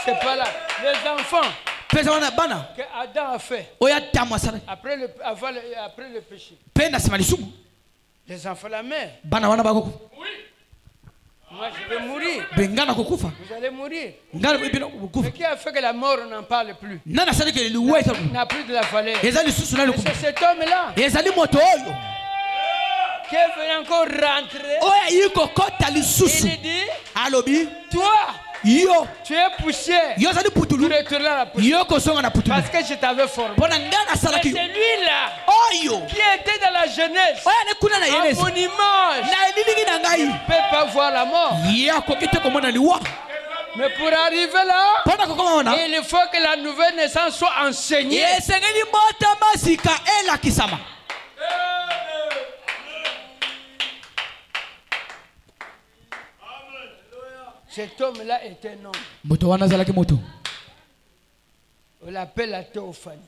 C'est pas là. Les enfants que Adam a fait après le péché. Les enfants la mère. Moi je vais mourir. Vous allez mourir. Mais qui a fait que la mort n'en parle plus? N'a plus de la valeur. C'est cet homme là qui est venu encore rentrer. Il dit, toi, tu es poussière. Tu retournes à la poussière. Parce que je t'avais formé. C'est lui-là qui était dans la jeunesse, à mon image. Il ne peut pas voir la mort. Mais pour arriver là, il faut que la nouvelle naissance soit enseignée. Cet homme-là est un homme. On l'appelle la théophanie.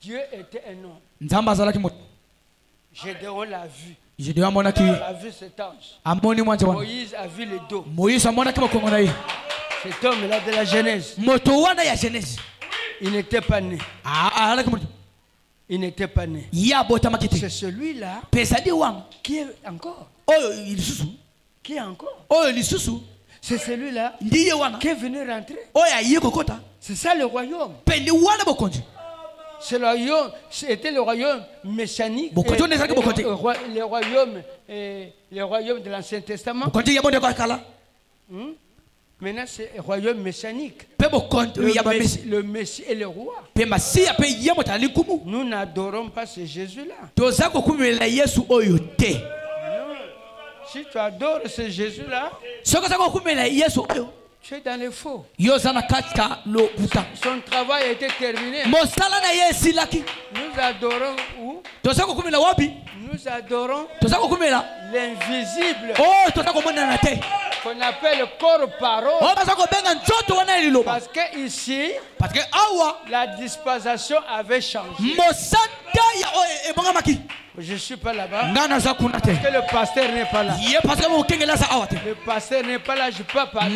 Dieu était un homme. Gédéon l'a vu. Il a vu cet ange. Moïse a vu le dos. Cet homme-là de la Genèse. Il n'était pas né. Il n'était pas né. C'est celui-là qui est encore. Qui est encore? C'est celui-là qui est venu rentrer. C'est ça le royaume. C'était le royaume messianique. Le royaume de l'Ancien Testament. Maintenant, c'est le royaume messianique. Le Messie et le roi. Nous n'adorons pas ce Jésus-là. Si tu adores ce Jésus-là, tu es dans le faux. Son travail a été terminé. Nous adorons où? Nous adorons l'invisible qu'on appelle le corps parole. Parce que ici, la dispensation avait changé. Je ne suis pas là-bas. Parce que le pasteur n'est pas là. Le pasteur n'est pas là, je ne peux pas parler.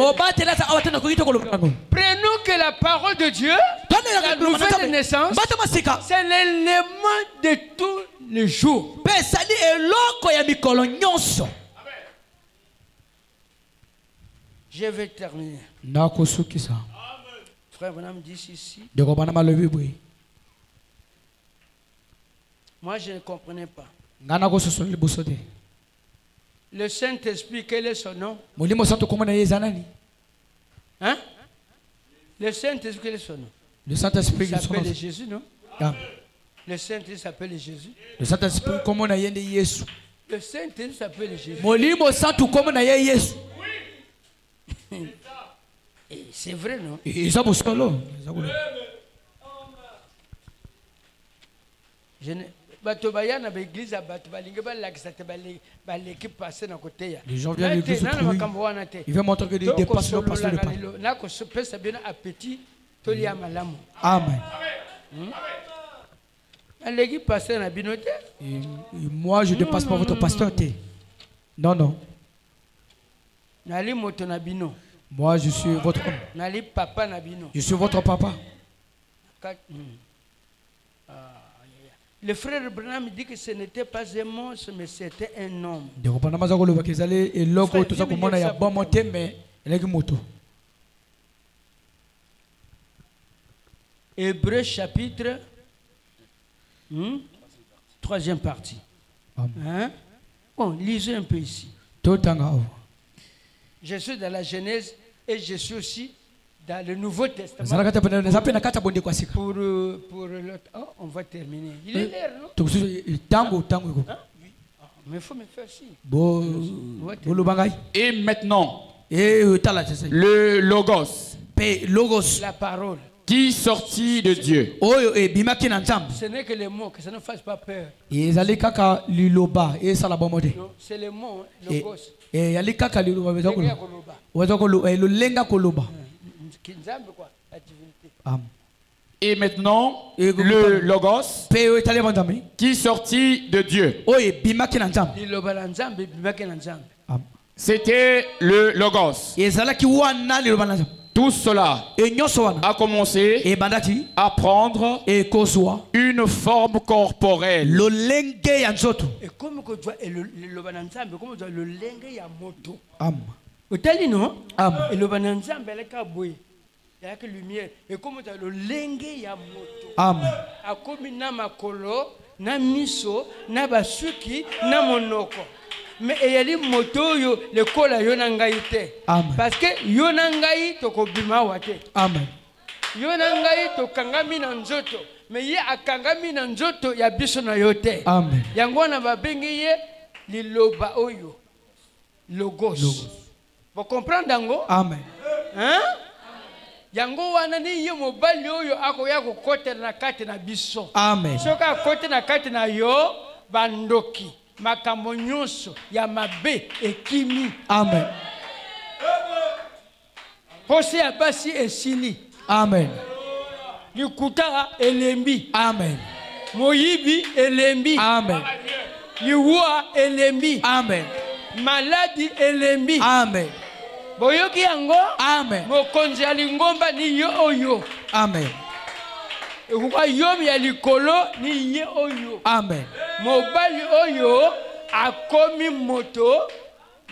Prenons que la parole de Dieu, la nouvelle naissance, c'est l'élément de tous les jours. Je vais terminer. Frère Branham dit ici, Moi, je ne comprenais pas. Le Saint-Esprit, quel est son nom? Hein? Le Saint-Esprit, quel est son nom? Le Saint-Esprit s'appelle Jésus, non? Le Saint-Esprit s'appelle Jésus. Le Saint-Esprit, comment on a Jésus? Le Saint-Esprit s'appelle Jésus. C'est vrai, non? Les gens viennent à l'église, ils veulent montrer que ils dépassent leur pasteur de pain. Amen. Et moi, je ne dépasse pas votre pasteur. Non, non. Moi, je suis votre homme. Je suis votre papa. Le frère Branham dit que ce n'était pas un monstre, mais c'était un homme. Hébreux chapitre 3e partie. Hein? Bon, lisez un peu ici. Je suis dans la Genèse et je suis aussi dans le Nouveau Testament. Pour l'autre. Oh, on va terminer. Il est l'air, non? Mais il faut me faire ci. Et maintenant, le Logos, la parole, qui sortit de Dieu. Ce n'est que les mots, que ça ne fasse pas peur. Non, c'est les mots, Logos. Et maintenant, le Logos qui sortit de Dieu. C'était le Logos. Tout cela a commencé à prendre une forme corporelle. Amen. Mais eyali moto yo le kola yo nangai te. Parce que yo nangai to ko bima wate. Amen. Yo nangai to kangami na nzoto. Mais ye akangami na nzoto ya biso na yo te. Amen. Yango na babengi ye liloba oyo. Logos. Vous comprenez dango? Amen. Hein? Yango wana ni ye mobali oyo akoya ko kote na kati na biso. Amen. Soka kote na kati na yo bandoki. Makambo nyonso ya mabe ekimi. Amen. Posi ya basi esili. Amen. Likuta elembi. Amen. Moyibi elembi. Amen. Liwa elembi. Amen. Maladi elembi. Amen. Boyoki yango. Amen. Mokonzi ya lingomba ni yo oyo. Amen. Kwa yomi ya likolo ni ye oyo. Amen. Mobali oyo akomi moto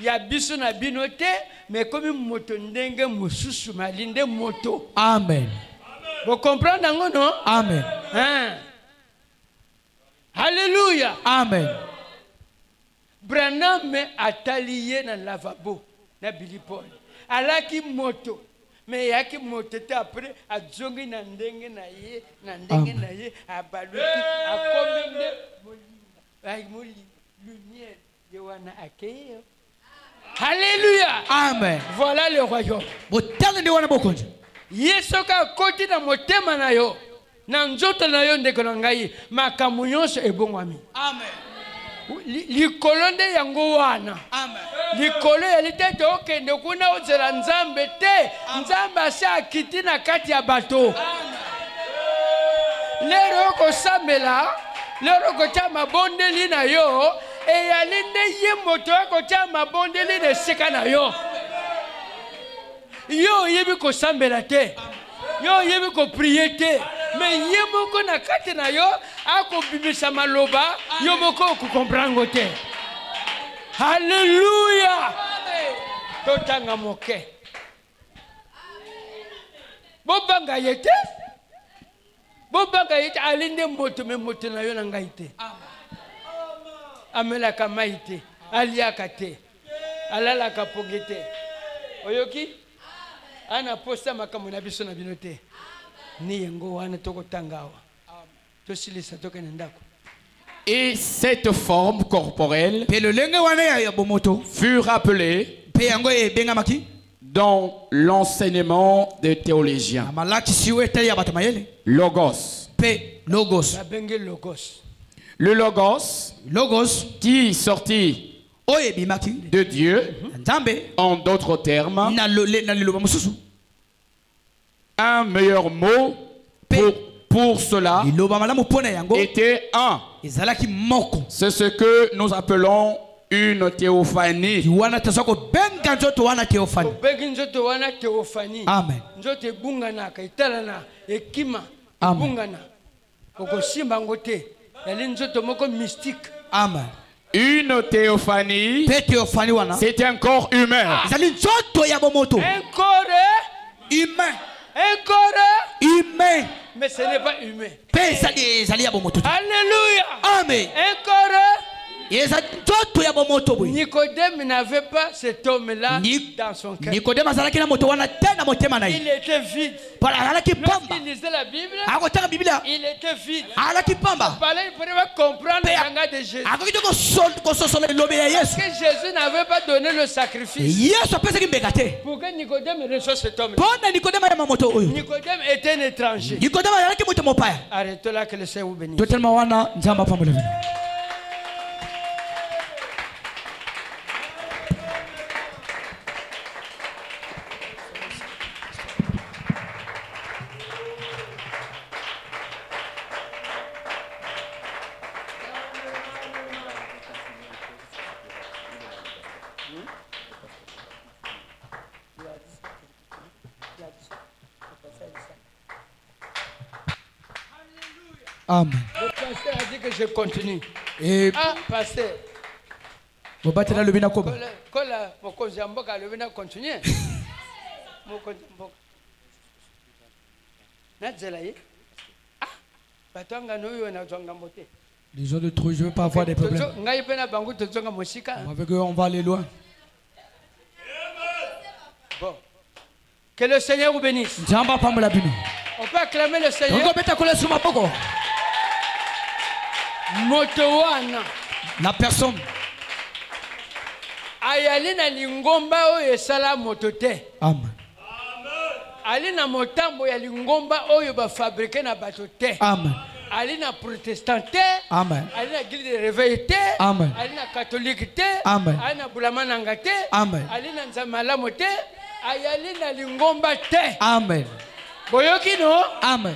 ya biso na binote mais komi moto ndenge mususu malinde moto. Amen. Vous comprenez ngo non? Amen. Hein? Alléluia. Amen. Branham ataliye na lavabo na Billy Paul. Alaki moto. Mais yaki moto te après a zongi na ndenge na ye abaluki akomende ay moli lumière de wana akeyo. Alléluia. Amen. Voilà le royaume. Botala ndi wana bokonje. Yesu ka koti na motema na yo na nzoto na yo ndeko na ngai makambo nyonso ebongwami. Amen. Likolo nde yango wana. Amen. Likolo ya litete okende kuna ozela nzambe te. Nzambe asa akiti na kati ya bato. Lero okosambela, lero okotia mabondeli na yo, eyali nde ye moto akotia mabondeli na esika na yo. Yo oyebi kosambela te. Yo oyebi kopriye te. Mais ye moko na kati na yo akobimisa maloba yo moko okukomprango te. Alléluia. Totanga moke. Bobanga yete alinde moto me moto na yo na ngai te. amelaka maite, aliaka te, alalaka pogete. Oyoki? Ana posta makambo na biso na binote. Ni yengo wana toko tangawa. Tosilisa toke ndako. Et cette forme corporelle fut rappelée dans l'enseignement des théologiens. Logos. Le logos qui sortit de Dieu, en d'autres termes, un meilleur mot pour cela était un. C'est ce que nous appelons une théophanie. Amen. Amen. Une théophanie, c'est un corps humain. Un corps humain. Un corps humain. Mais ce n'est pas humain. Alléluia. Amen. Un corps. Nicodème n'avait pas cet homme-là dans son cœur. Il était vide. Lorsqu'il lisait la Bible, il était vide. Il fallait comprendre le langage de Jésus. Parce que Jésus n'avait pas donné le sacrifice. Pour que Nicodème reçoive cet homme-là. Nicodème était un étranger. Arrêtez là que le Seigneur vous bénisse. Amen. Le pasteur a dit que je continue. Et pasteur. Vous battez là le bina koba. Les gens de trop, je ne veux pas avoir des problèmes. Avec eux, on va aller loin. Bon. Que le Seigneur vous bénisse. On peut acclamer le Seigneur. Motowana. La personne. Ayalina lingomba oyo esala motote. Amen. Alina motambo ya lingomba oyo ba fabriquer na bato te. Amen. Alina protestant te. Amen. Alina église de réveil te. Amen. Alina catholique te. Amen. Alina bulamananga te. Amen. Alina nzamalamu te. Ayalina lingomba te. Amen. Boyoki no? Amen.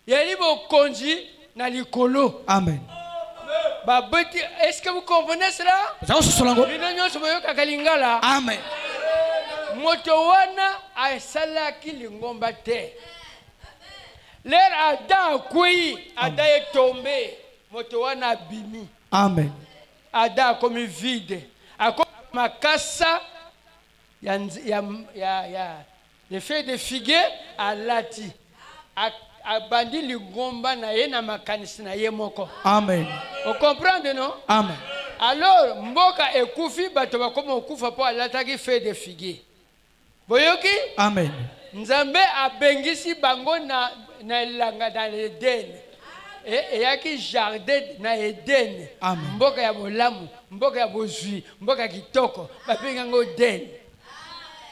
Yali bokonzi na likolo. Amen. Est-ce que vous comprenez cela? Amen. Motowana asalaki lingomba te. L'air Adam kui Adam est tombé. Motowana bimi. Amen. Adam comme vide. A comme makasa ya les feuilles de figuier à lati. Abandi lingomba na ye na makanisi na ye moko. Amen. Vous comprenez non? Amen. Alors mboka ekufi bato bakoma okufa po alataki feuille de figuier. Boyoki? Amen. Nzambe abengisi bango na elanga dans l'Éden. Et yaki jardin na Éden. Amen. Mboka ya bolamu, mboka ya bozwi, mboka kitoko, babenga ngo Éden.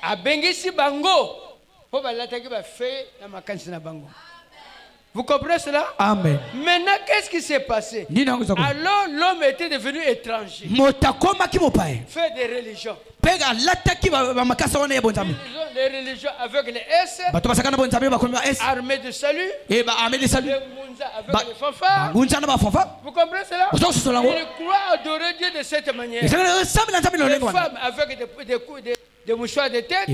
Abengisi bango po balataki ba feuille na makanisi na bango. Vous comprenez cela? Amen. Maintenant, qu'est-ce qui s'est passé? Alors, l'homme était devenu étranger. Fait des religions. Les religions avec les S. Armée de salut. Les Mounza avec les fanfares. Vous comprenez cela? Ils croient adorer Dieu de cette manière. Les femmes avec des mouchoirs de tête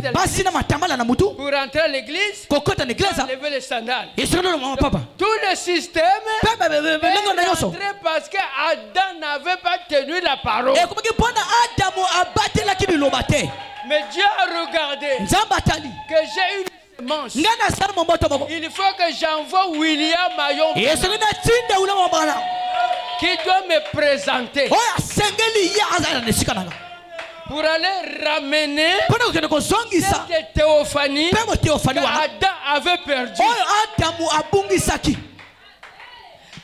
pour rentrer à l'église, lever les sandales. Tout le système est rentré parce que Adam n'avait pas tenu la parole. Mais Dieu a regardé que j'ai une semence. Il faut que j'envoie William Mayon. qui doit me présenter pour aller ramener cette théophanie qu'Adam avait perdue.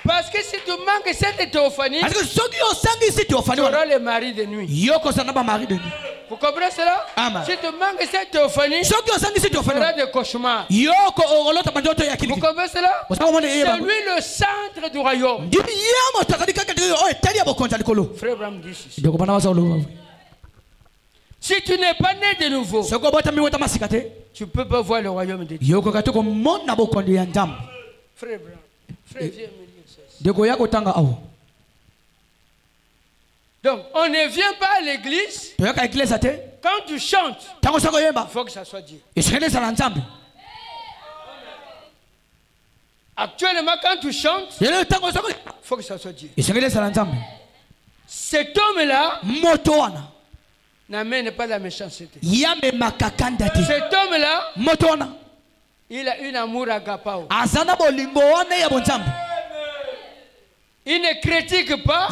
Parce que si tu manques cette théophanie, tu auras le mari de nuit. Vous comprenez cela? Si tu manques cette théophanie, tu auras des cauchemars. Vous comprenez cela? C'est lui le centre du royaume. Frère Abraham dit ceci. Si tu n'es pas né de nouveau, tu ne peux pas voir le royaume de Dieu. Frère Abraham, frère, viens me lire ça. Donc, on ne vient pas à l'église. Quand tu chantes, il faut que ça soit Dieu. Actuellement, quand tu chantes, il faut que ça soit Dieu. Cet homme-là n'amène pas la méchanceté. Cet homme-là, il a un amour agapao. Il ne critique pas.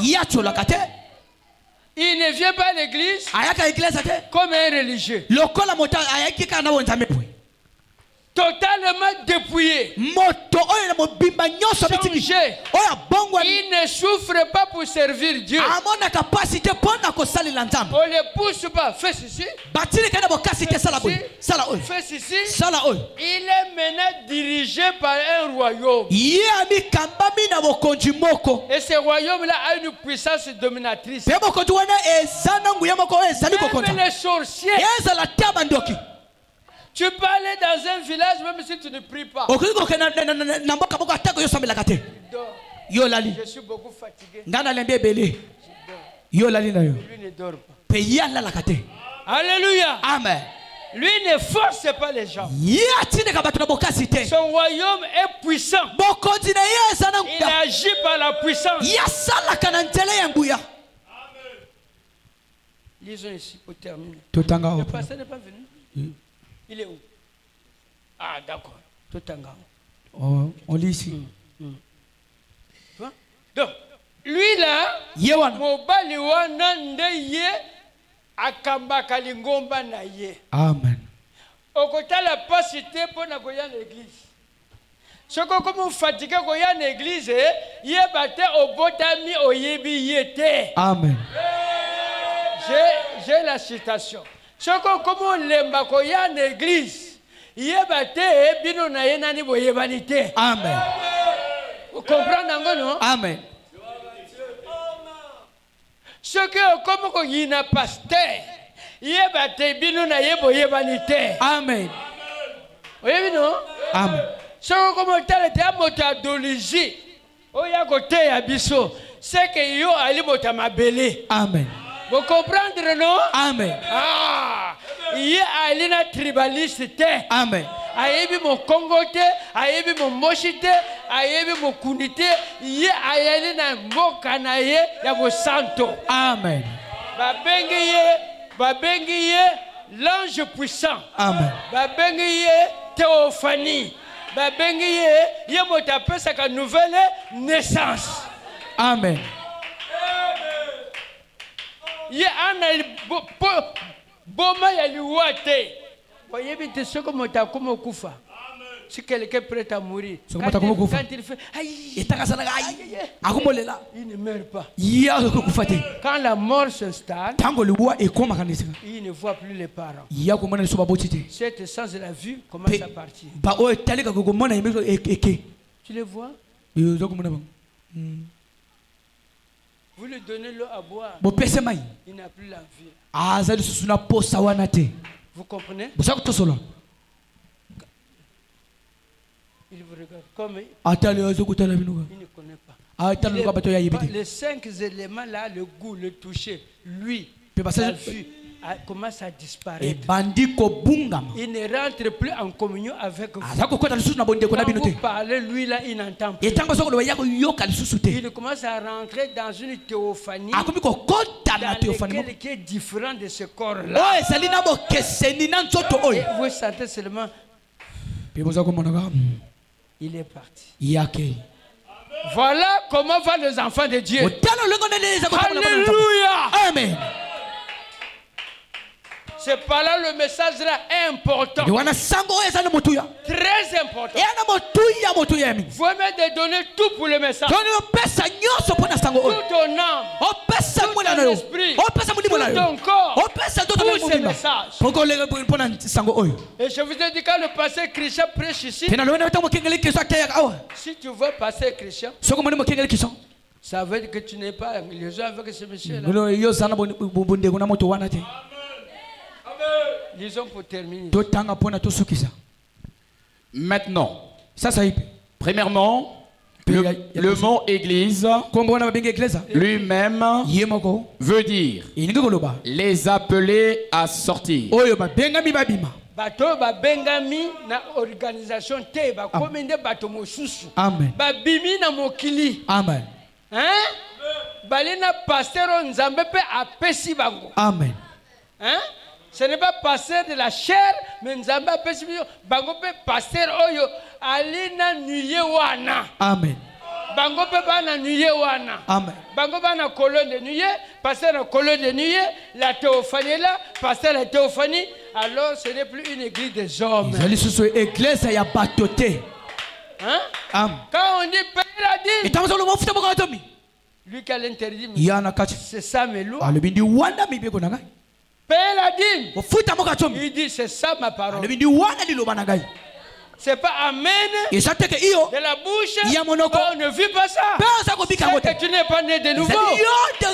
Il ne vient pas à l'église comme un religieux. Totalement dépouillé. Changé. Il ne souffre pas pour servir Dieu. On ne le pousse pas. Fais ceci. Fais ceci. Il est maintenant dirigé par un royaume. Et ce royaume-là a une puissance dominatrice. Même les sorciers. Tu peux aller dans un village même si tu ne pries pas. Je suis beaucoup fatigué. Lui ne dort pas. Alléluia. Amen. Lui ne force pas les gens. Son royaume est puissant. Il agit par la puissance. Lisons ici pour terminer. Le pasteur n'est pas venu. Il est où? Ah, d'accord. Tout en haut. On lit ici. Donc, lui là, mobali wana ndeye akambaka lingomba na ye. Amen. Okotala pasité pour na koya l'église. Soko comme fatigué koya l'église, ye bate obotami oyebi yete. Amen. J'ai la citation. Soko comment lemba koya l'église, yebate bino na ye nani boyebanite. Amen. Vous comprenez encore non? Amen. Ce que comme ko yina pasteur, yebate bino na ye boyebanite. Amen. Oyebi non? Amen. Soko comme talete amoto adologie, oya kote ya biso, c'est que yo ali mota mabele. Amen. Vous comprenez, non? Amen. Ah, il y a un tribaliste. Amen. Ayebi mon Congote, ayebi mon Moshite, ayebi mon Kunite, il y a un Mokanaye, ya mon Santo. Amen. Babengiye, l'ange puissant. Amen. Babengiye, théophanie. Babengiye, yemotapé sa nouvelle naissance. Amen. Il y a un boma ya liwate. Voyez bien ce que moi comme kufa. Si quelqu'un est prêt à mourir, quand il fait il ne meurt pas. Quand la mort s'installe, il ne voit plus les parents. Cette essence de la vue commence à partir. Tu les vois? Vous lui donnez l'eau à boire. Il n'a plus l'envie. Vous comprenez? Il vous regarde comme il ne connaît pas. Les 5 éléments là, le goût, le toucher, lui, la vue, commence à disparaître. Il ne rentre plus en communion avec vous. Quand vous parlez, lui là, il n'entend plus. Il commence à rentrer dans une théophanie dans laquelle qui est différent de ce corps-là. Et vous sentez seulement, il est parti. Voilà comment vont les enfants de Dieu. Alléluia. Amen. C'est pas là le message là est important. Très important. Vous me donner tout pour le message. Tout ton âme, tout ton esprit, tout ton corps, tout ce message. Et je vous ai dit quand le pasteur Christian prêche ici, si tu veux passer Christian, ça veut dire que tu n'es pas liaison avec ce monsieur là. Disons pour terminer. Maintenant, premièrement, le mot église lui-même veut dire les appeler à sortir. Bato ba bengami na organisation te ba komende bato mosusu. Amen. Ba bimi na mokili. Amen. Hein? Balina pasteur nzambe pe apesi bango. Amen. Hein? Ce n'est pas pasteur de la chair, mais nzambe apesi bango pe pasteur oyo alina nuye wana. Amen. Bango pe bana nuye wana. Amen. Bango bana colonne de nuye, pasteur na colonne de nuye, la théophanie là, pasteur la théophanie. Alors ce n'est plus une église des hommes. Hein? Quand on dit payer la dîme, lui qui a l'interdit, c'est ça mes lois. Payer la dîme, il dit c'est ça ma parole. C'est pas amen de la bouche. On ne vit pas ça. C'est que tu n'es pas né de nouveau. Tu es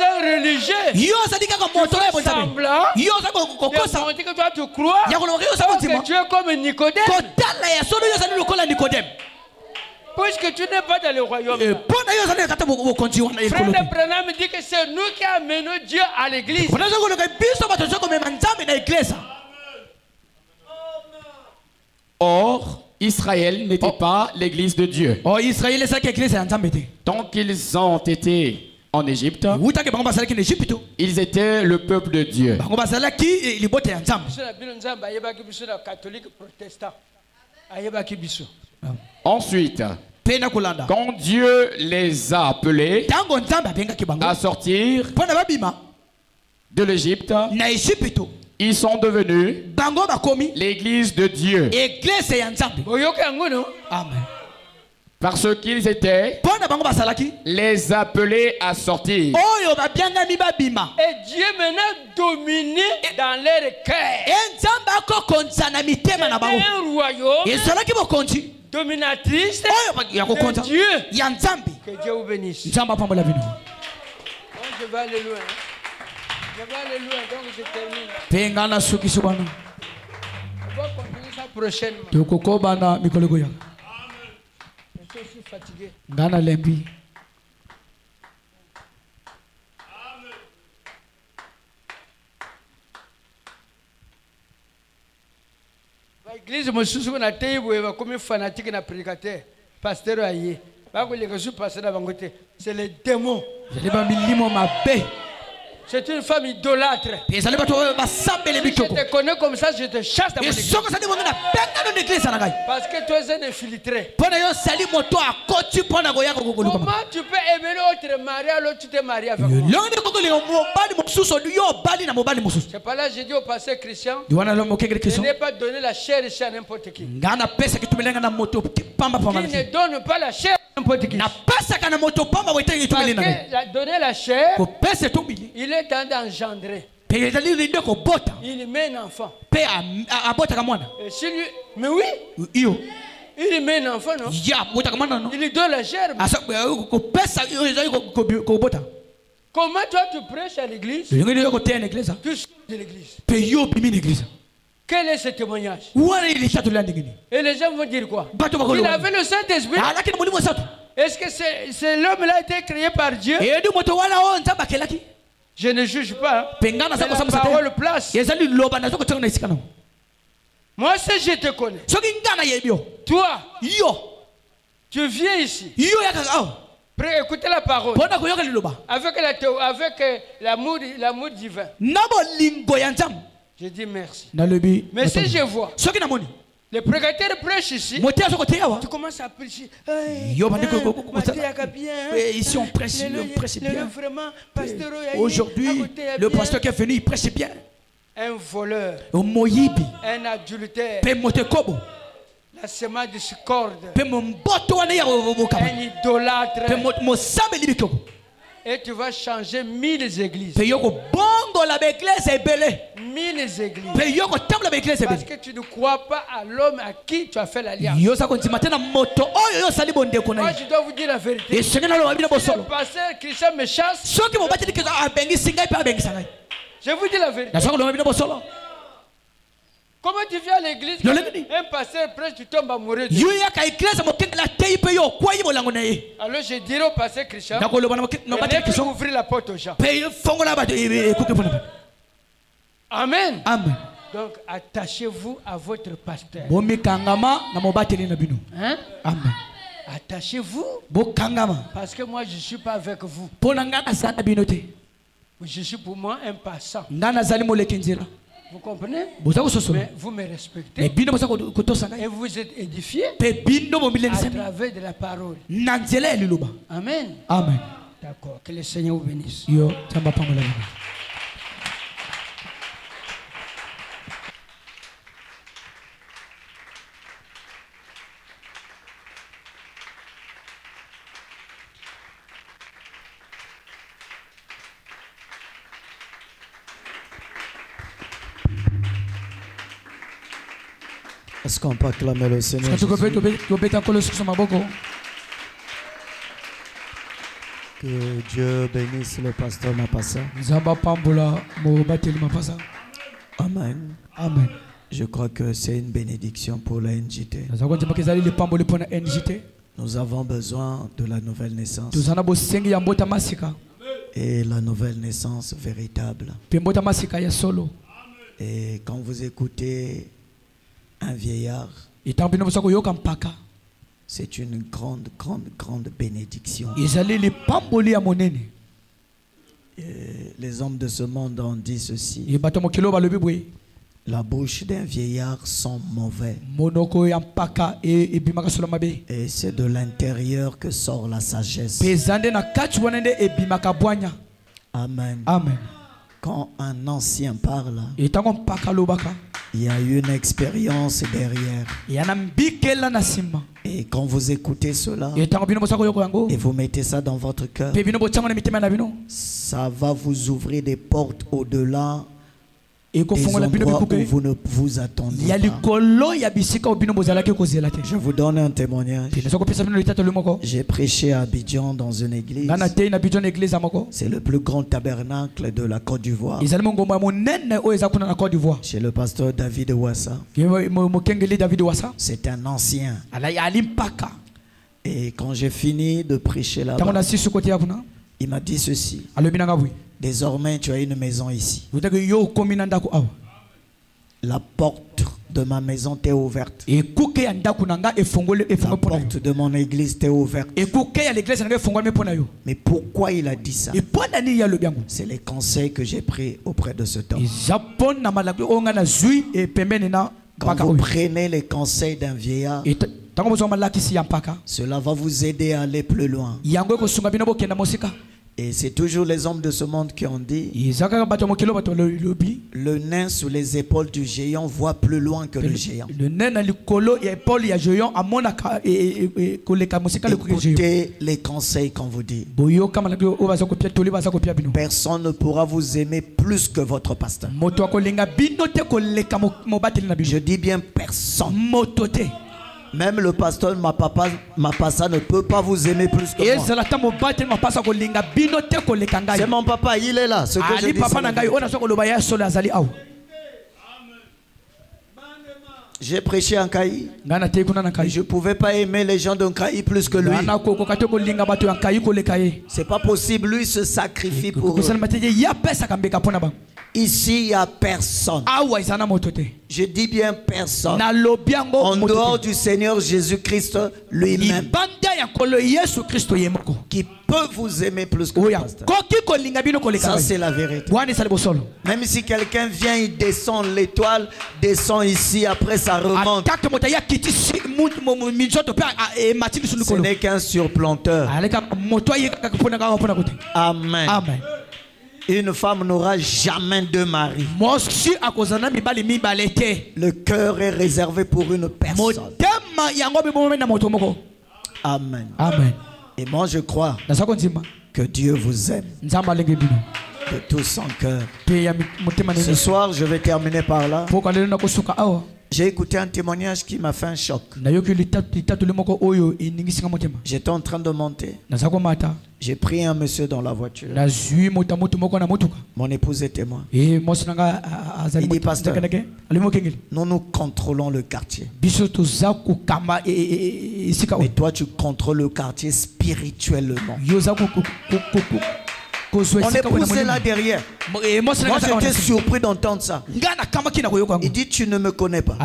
un religieux. Tu fais semblant de montrer que toi tu crois que tu es comme Nicodème. Puisque tu n'es pas dans le royaume. Frère Branham dit que c'est nous qui amenons Dieu à l'église. Or, Israël n'était pas l'église de Dieu. Tant qu'ils ont été en Égypte, ils étaient le peuple de Dieu. Ensuite, quand Dieu les a appelés à sortir de l'Égypte, ils sont devenus l'église de Dieu. Amen. Parce qu'ils étaient les appelés à sortir. Et Dieu maintenant domine dans leur cœur. Un royaume dominatrice de Dieu. Que Dieu vous bénisse. Je vais aller loin. Je vais aller loin, donc je termine. On va continuer ça prochainement. Je suis fatigué. L'église, je suis comme fanatique na prédicateur. Pasteur Aye. C'est les démons. C'est une femme idolâtre. Je te connais comme ça, je te chasse dans mon église. Parce que tu es un infiltré. Comment tu peux aimer l'autre mari alors tu t'es marié avec moi? C'est pas là que j'ai dit au pasteur Christian. Je n'ai pas donné la chair ici à n'importe qui. Qui ne donne pas la chair à n'importe qui. Parce que donner la chair, il est temps d'engendrer. Il met un enfant. Et si lui... Mais oui. Il met un enfant, non? Il lui donne la chair. Comment toi tu prêches à l'église? Tu sors de l'église. Quel est ce témoignage? Et les gens vont dire quoi? Il avait le Saint-Esprit. Est-ce que c'est l'homme-là a été créé par Dieu? Je ne juge pas. La parole place. Moi, si je te connais, toi, tu viens ici. Écoutez la parole. Avec l'amour divin. Je dis merci. Mais si je vois Le prédicateur prêche ici. Tu commences à prêcher. Ici on prêche bien. Aujourd'hui, le pasteur qui est venu, il prêche bien. Un voleur. Un adultère. La semence discorde. Un idolâtre. Et tu vas changer 1000 églises. 1000 églises. Parce que tu ne crois pas à l'homme à qui tu as fait l'alliance. Moi, je dois vous dire la vérité. Le pasteur Christian me chasse. Je vous dis la vérité. Comment tu viens à l'église, un pasteur prêche, tu tombes amoureux de lui. Alors je dirai au pasteur Christian, il ouvrir la porte aux gens. Amen. Amen. Donc attachez-vous à votre pasteur. Hein? Amen. Attachez-vous. Parce que moi je ne suis pas avec vous. Je suis pour moi un passant. Vous comprenez? Mais vous me respectez. Et vous êtes édifiés à travers de la parole. Amen. Amen. D'accord. Que le Seigneur vous bénisse. Est-ce qu'on peut acclamer le Seigneur? Que Dieu bénisse le pasteur Mapassa. Amen. Amen. Je crois que c'est une bénédiction pour la NJT. Nous avons besoin de la nouvelle naissance. Et la nouvelle naissance véritable. Et quand vous écoutez un vieillard, c'est une grande bénédiction. Les hommes de ce monde ont dit ceci: la bouche d'un vieillard sent mauvais. Et c'est de l'intérieur que sort la sagesse. Amen. Amen. Quand un ancien parle, il y a une expérience derrière. Et quand vous écoutez cela et vous mettez ça dans votre cœur, ça va vous ouvrir des portes au-delà des endroits où vous ne vous attendiez pas. Je vous donne un témoignage. J'ai prêché à Abidjan dans une église. C'est le plus grand tabernacle de la Côte d'Ivoire. Chez le pasteur David Ouassa. C'est un ancien. Et quand j'ai fini de prêcher là-bas, il m'a dit ceci: désormais, tu as une maison ici. La porte de ma maison t'est ouverte. La porte de mon église t'est ouverte. Mais pourquoi il a dit ça? C'est les conseils que j'ai pris auprès de cet homme. Quand vous prenez les conseils d'un vieillard, cela va vous aider à aller plus loin. Et c'est toujours les hommes de ce monde qui ont dit: le nain sous les épaules du géant voit plus loin que le géant. Écoutez les conseils qu'on vous dit. Personne ne pourra vous aimer plus que votre pasteur. Je dis bien personne. Même le pasteur Mapassa ne peut pas vous aimer plus que moi. C'est mon papa, il est là. Ce que je dis, j'ai prêché en Kaï. Je ne pouvais pas aimer les gens d'un Kaï plus que lui. C'est pas possible, lui se sacrifie pour eux. Ici, il n'y a personne. Je dis bien personne. En dehors du Seigneur Jésus-Christ lui-même. Qui peut vous aimer plus que le pasteur. Ça, c'est la vérité. Même si quelqu'un vient, il descend, l'étoile descend ici, après ça remonte. Ce n'est qu'un surplanteur. Amen. Amen. Une femme n'aura jamais deux maris. Le cœur est réservé pour une personne. Amen. Amen. Et moi je crois que Dieu vous aime de tout son cœur. Ce soir je vais terminer par là. J'ai écouté un témoignage qui m'a fait un choc. J'étais en train de monter. J'ai pris un monsieur dans la voiture. Mon épouse est témoin. Il dit, pasteur, nous contrôlons le quartier. Mais toi tu contrôles le quartier spirituellement. On est poussé là derrière. Moi j'étais surpris d'entendre ça. Il dit, tu ne me connais pas.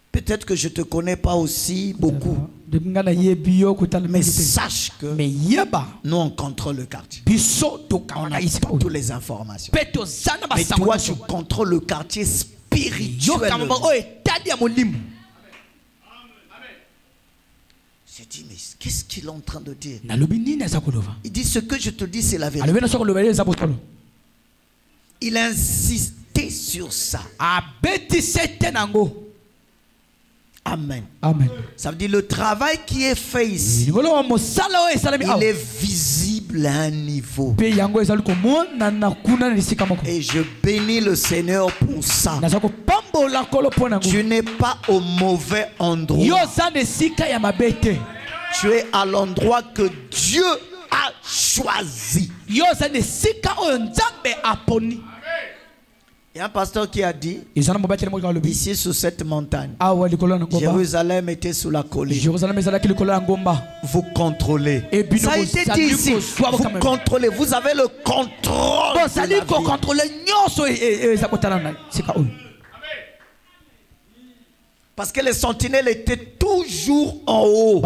Peut-être que je ne te connais pas aussi beaucoup. Mais sache que nous on contrôle le quartier. On n'a pas toutes les informations. Mais toi tu contrôles le quartier spirituellement. J'ai dit, mais qu'est-ce qu'il est en train de dire? Il dit, ce que je te dis, c'est la vérité. Il a insisté sur ça. Amen. Amen. Ça veut dire le travail qui est fait ici, il est visible à un niveau. Et je bénis le Seigneur pour ça. Tu n'es pas au mauvais endroit. Tu es à l'endroit que Dieu a choisi. Il y a un pasteur qui a dit, ici sous cette montagne, Jérusalem était sous la colline. Vous contrôlez. Ça a été dit ici. Vous contrôlez. Vous avez le contrôle de la vie. Parce que les sentinelles étaient toujours en haut.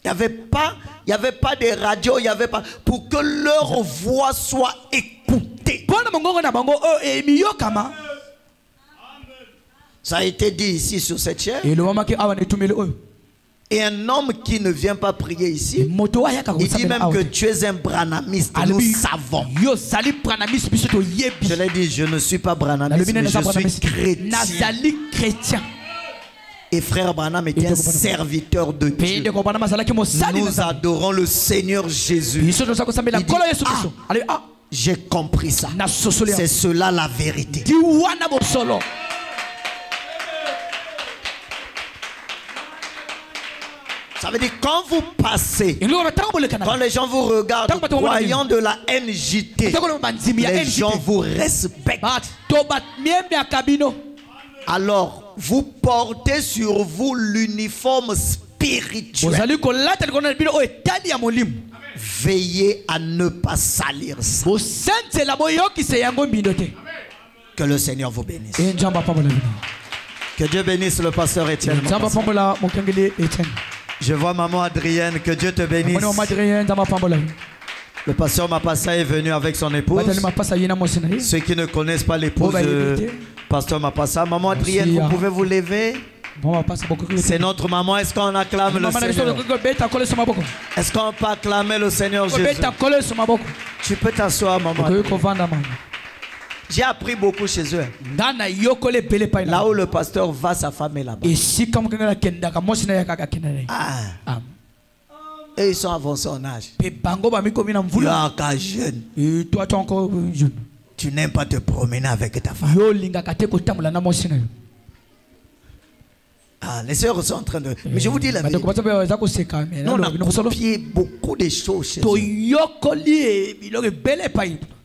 Il n'y avait pas de radio, il y avait pas, pour que leur voix soit écoutée. Ça a été dit ici sur cette chaire. Et un homme qui ne vient pas prier ici, il dit même que tu es un branamiste. Nous savons. Je l'ai dit, je ne suis pas branamiste, mais je suis chrétien. Et frère Branham était un serviteur de Dieu. Nous adorons le Seigneur Jésus. Il dit, j'ai compris ça. C'est cela la vérité. Ça veut dire quand vous passez, quand les gens vous regardent croyant de la NJT, les gens vous respectent. Alors, vous portez sur vous l'uniforme spirituel. Veillez à ne pas salir ça. Que le Seigneur vous bénisse. Que Dieu bénisse le pasteur Étienne. Je vois maman Adrienne, que Dieu te bénisse. Le pasteur Mapassa est venu avec son épouse. Ceux qui ne connaissent pas l'épouse de pasteur Mapassa, maman Adrienne, vous pouvez vous lever. C'est notre maman. Est-ce qu'on acclame le Seigneur? Est-ce qu'on peut acclamer le Seigneur Jésus? Tu peux t'asseoir, maman. J'ai appris beaucoup chez eux. Là où le pasteur va, sa femme est là-bas. Et ils sont avancés en âge. Tu es encore jeune. Tu n'aimes pas te promener avec ta femme. Les sœurs sont en train de... Mais je vous dis la vérité. Nous, on a copié beaucoup de choses chez eux.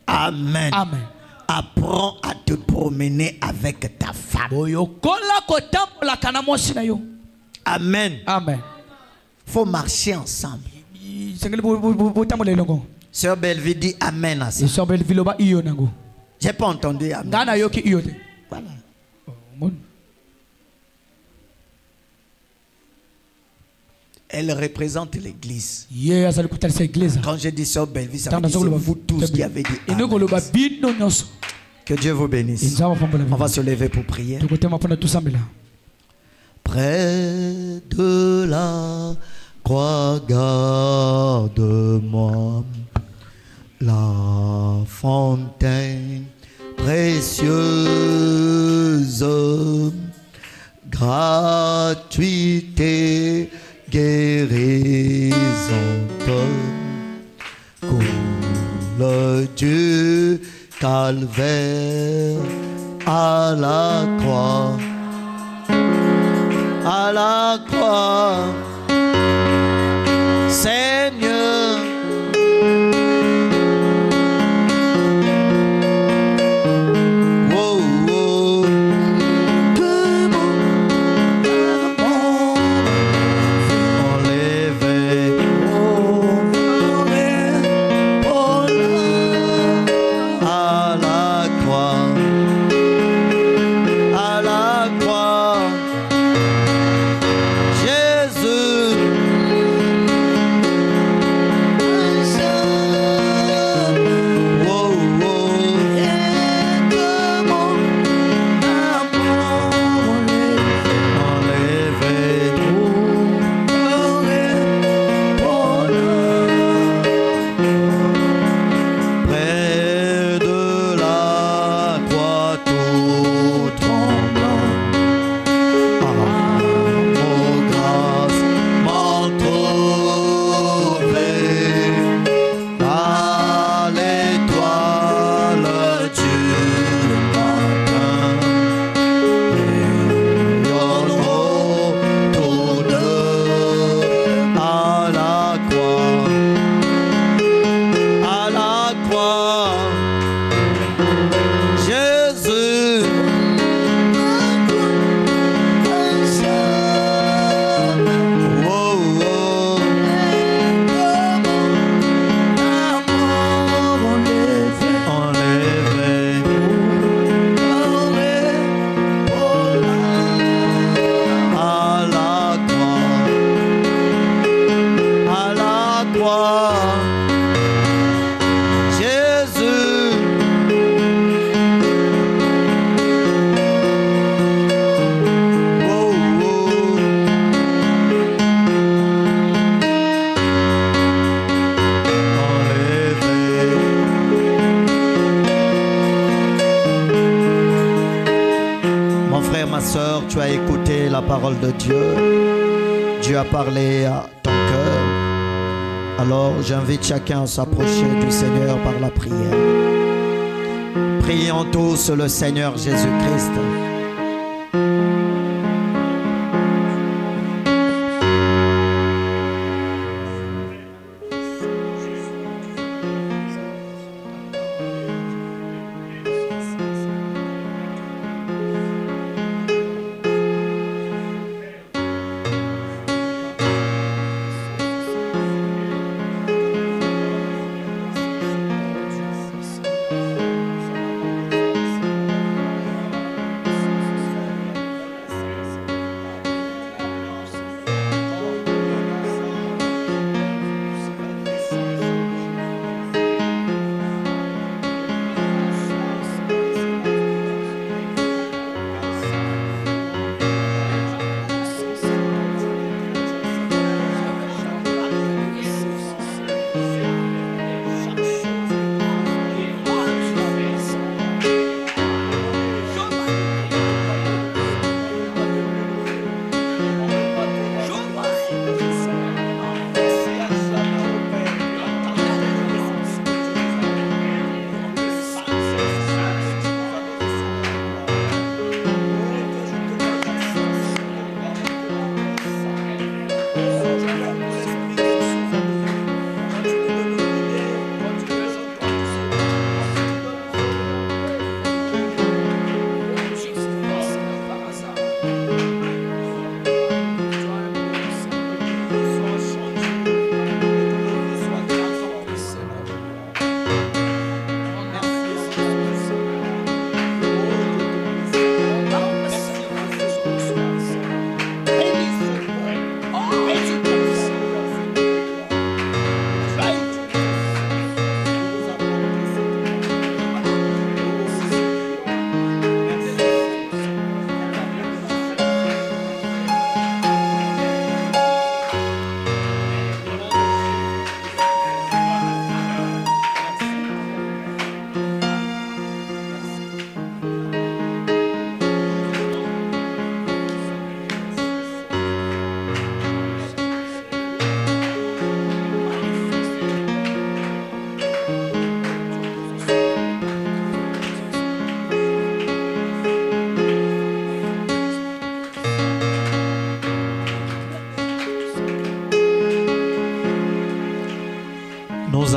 Amen. Amen. Apprends à te promener avec ta femme. Amen. Amen. Faut marcher ensemble. Sœur Belleville dit Amen à ça. J'ai pas entendu Amen. Voilà. Elle représente l'église. Quand j'ai dit Sœur Belleville, ça veut dire c'est vous tous qui avez dit Amen. Que Dieu vous bénisse. On va se lever pour prier. Près de la croix, garde-moi, la fontaine précieuse, gratuité, guérison, coule du calvaire à la croix. À la croix, Seigneur, oh, oh, que mon amour enlevé, à la croix, à la croix. Tu as écouté la parole de Dieu. Dieu a parlé à ton cœur. Alors j'invite chacun à s'approcher du Seigneur par la prière. Prions tous le Seigneur Jésus-Christ.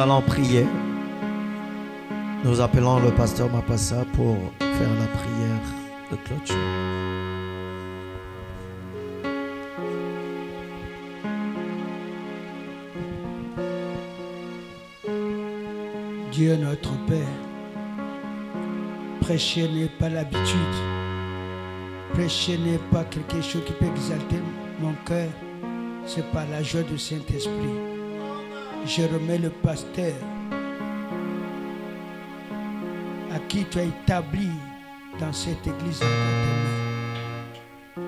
allons prier. Nous appelons le pasteur Mapassa pour faire la prière de clôture. Dieu notre Père, prêcher n'est pas l'habitude, prêcher n'est pas quelque chose qui peut exalter mon cœur, c'est pas la joie du Saint-Esprit. Je remets le pasteur à qui tu as établi dans cette église entre tes mains.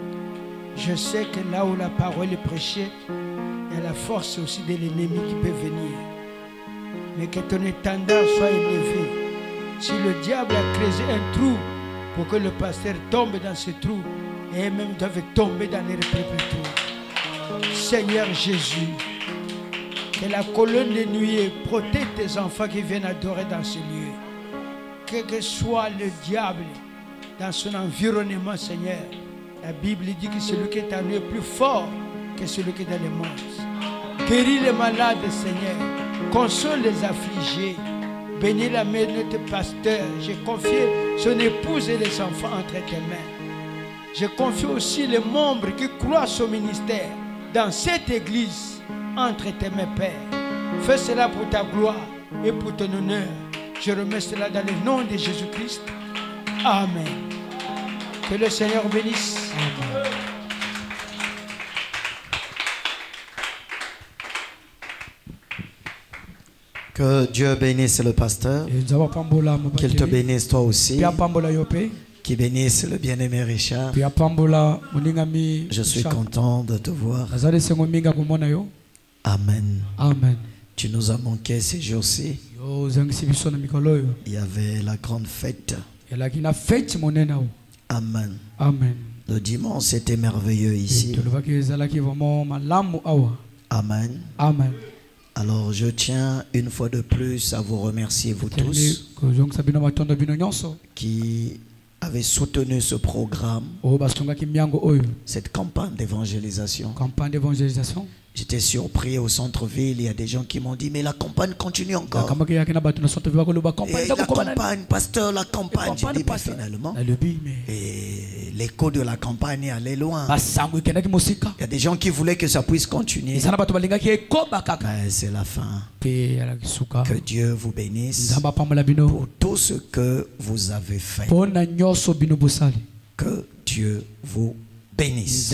Je sais que là où la parole est prêchée, il y a la force aussi de l'ennemi qui peut venir. Mais que ton étendard soit élevé. Si le diable a creusé un trou pour que le pasteur tombe dans ce trou, et même doivent tomber dans les propres trous. Seigneur Jésus, que la colonne de nuée protège tes enfants qui viennent adorer dans ce lieu. Quel que soit le diable dans son environnement, Seigneur, la Bible dit que celui qui est en nous est plus fort que celui qui est dans le monde. Guéris les malades, Seigneur. Console les affligés. Bénis la main de notre pasteur. J'ai confié son épouse et les enfants entre tes mains. Je confie aussi les membres qui croient au ministère dans cette église entre tes mains, Père. Fais cela pour ta gloire et pour ton honneur. Je remets cela dans le nom de Jésus-Christ. Amen. Que le Seigneur bénisse. Amen. Que Dieu bénisse le pasteur. Qu'il te bénisse toi aussi. Qu'il bénisse le bien-aimé Richard. Je suis content de te voir. Amen. Amen. Tu nous as manqué ces jours-ci. Il y avait la grande fête. Amen. Amen. Le dimanche, c'était merveilleux ici. Amen. Amen. Alors je tiens une fois de plus à vous remercier, vous tous, qui avez soutenu ce programme, cette campagne d'évangélisation. J'étais surpris au centre-ville, il y a des gens qui m'ont dit, mais la campagne continue encore. Et la campagne, pasteur, la campagne. J'ai dit, mais finalement, et l'écho de la campagne est allé loin. Il y a des gens qui voulaient que ça puisse continuer. C'est la fin. Que Dieu vous bénisse pour tout ce que vous avez fait. Que Dieu vous bénisse.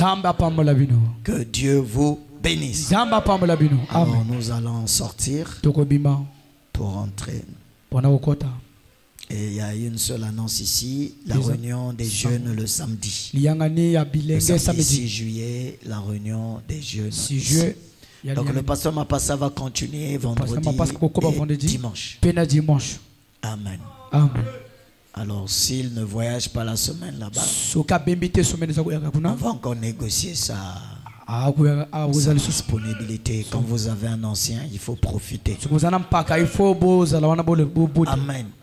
Que Dieu vous bénisse. Alors nous allons sortir pour entrer. Et il y a une seule annonce ici, la réunion des jeunes le samedi. Le samedi 6 juillet, la réunion des jeunes. Donc le pasteur Mapassa va continuer vendredi et dimanche. Amen. Amen. Alors s'il ne voyage pas la semaine là-bas, on va encore négocier ça. Sa disponibilité. Quand vous avez un ancien, il faut profiter. Amen.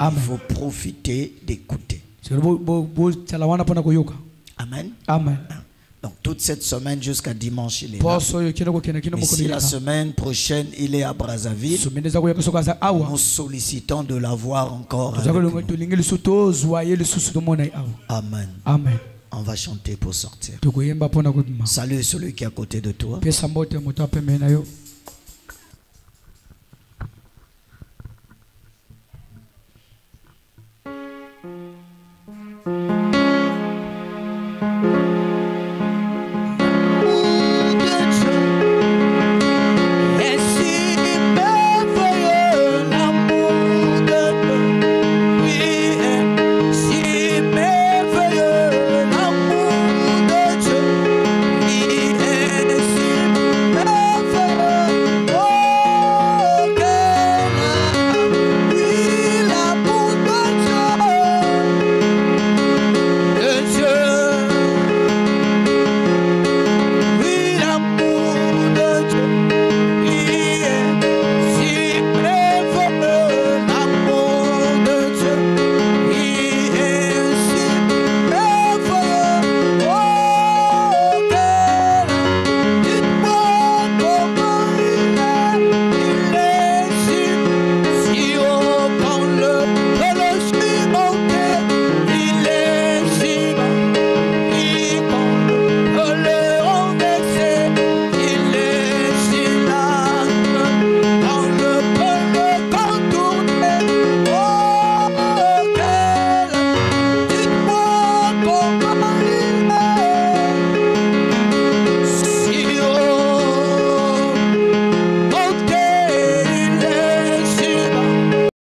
Il faut profiter d'écouter. Amen. Amen. Donc toute cette semaine jusqu'à dimanche, il est là. Mais si la semaine prochaine, il est à Brazzaville, nous sollicitons de l'avoir encore. Amen. Amen. On va chanter pour sortir. Salut celui qui est à côté de toi.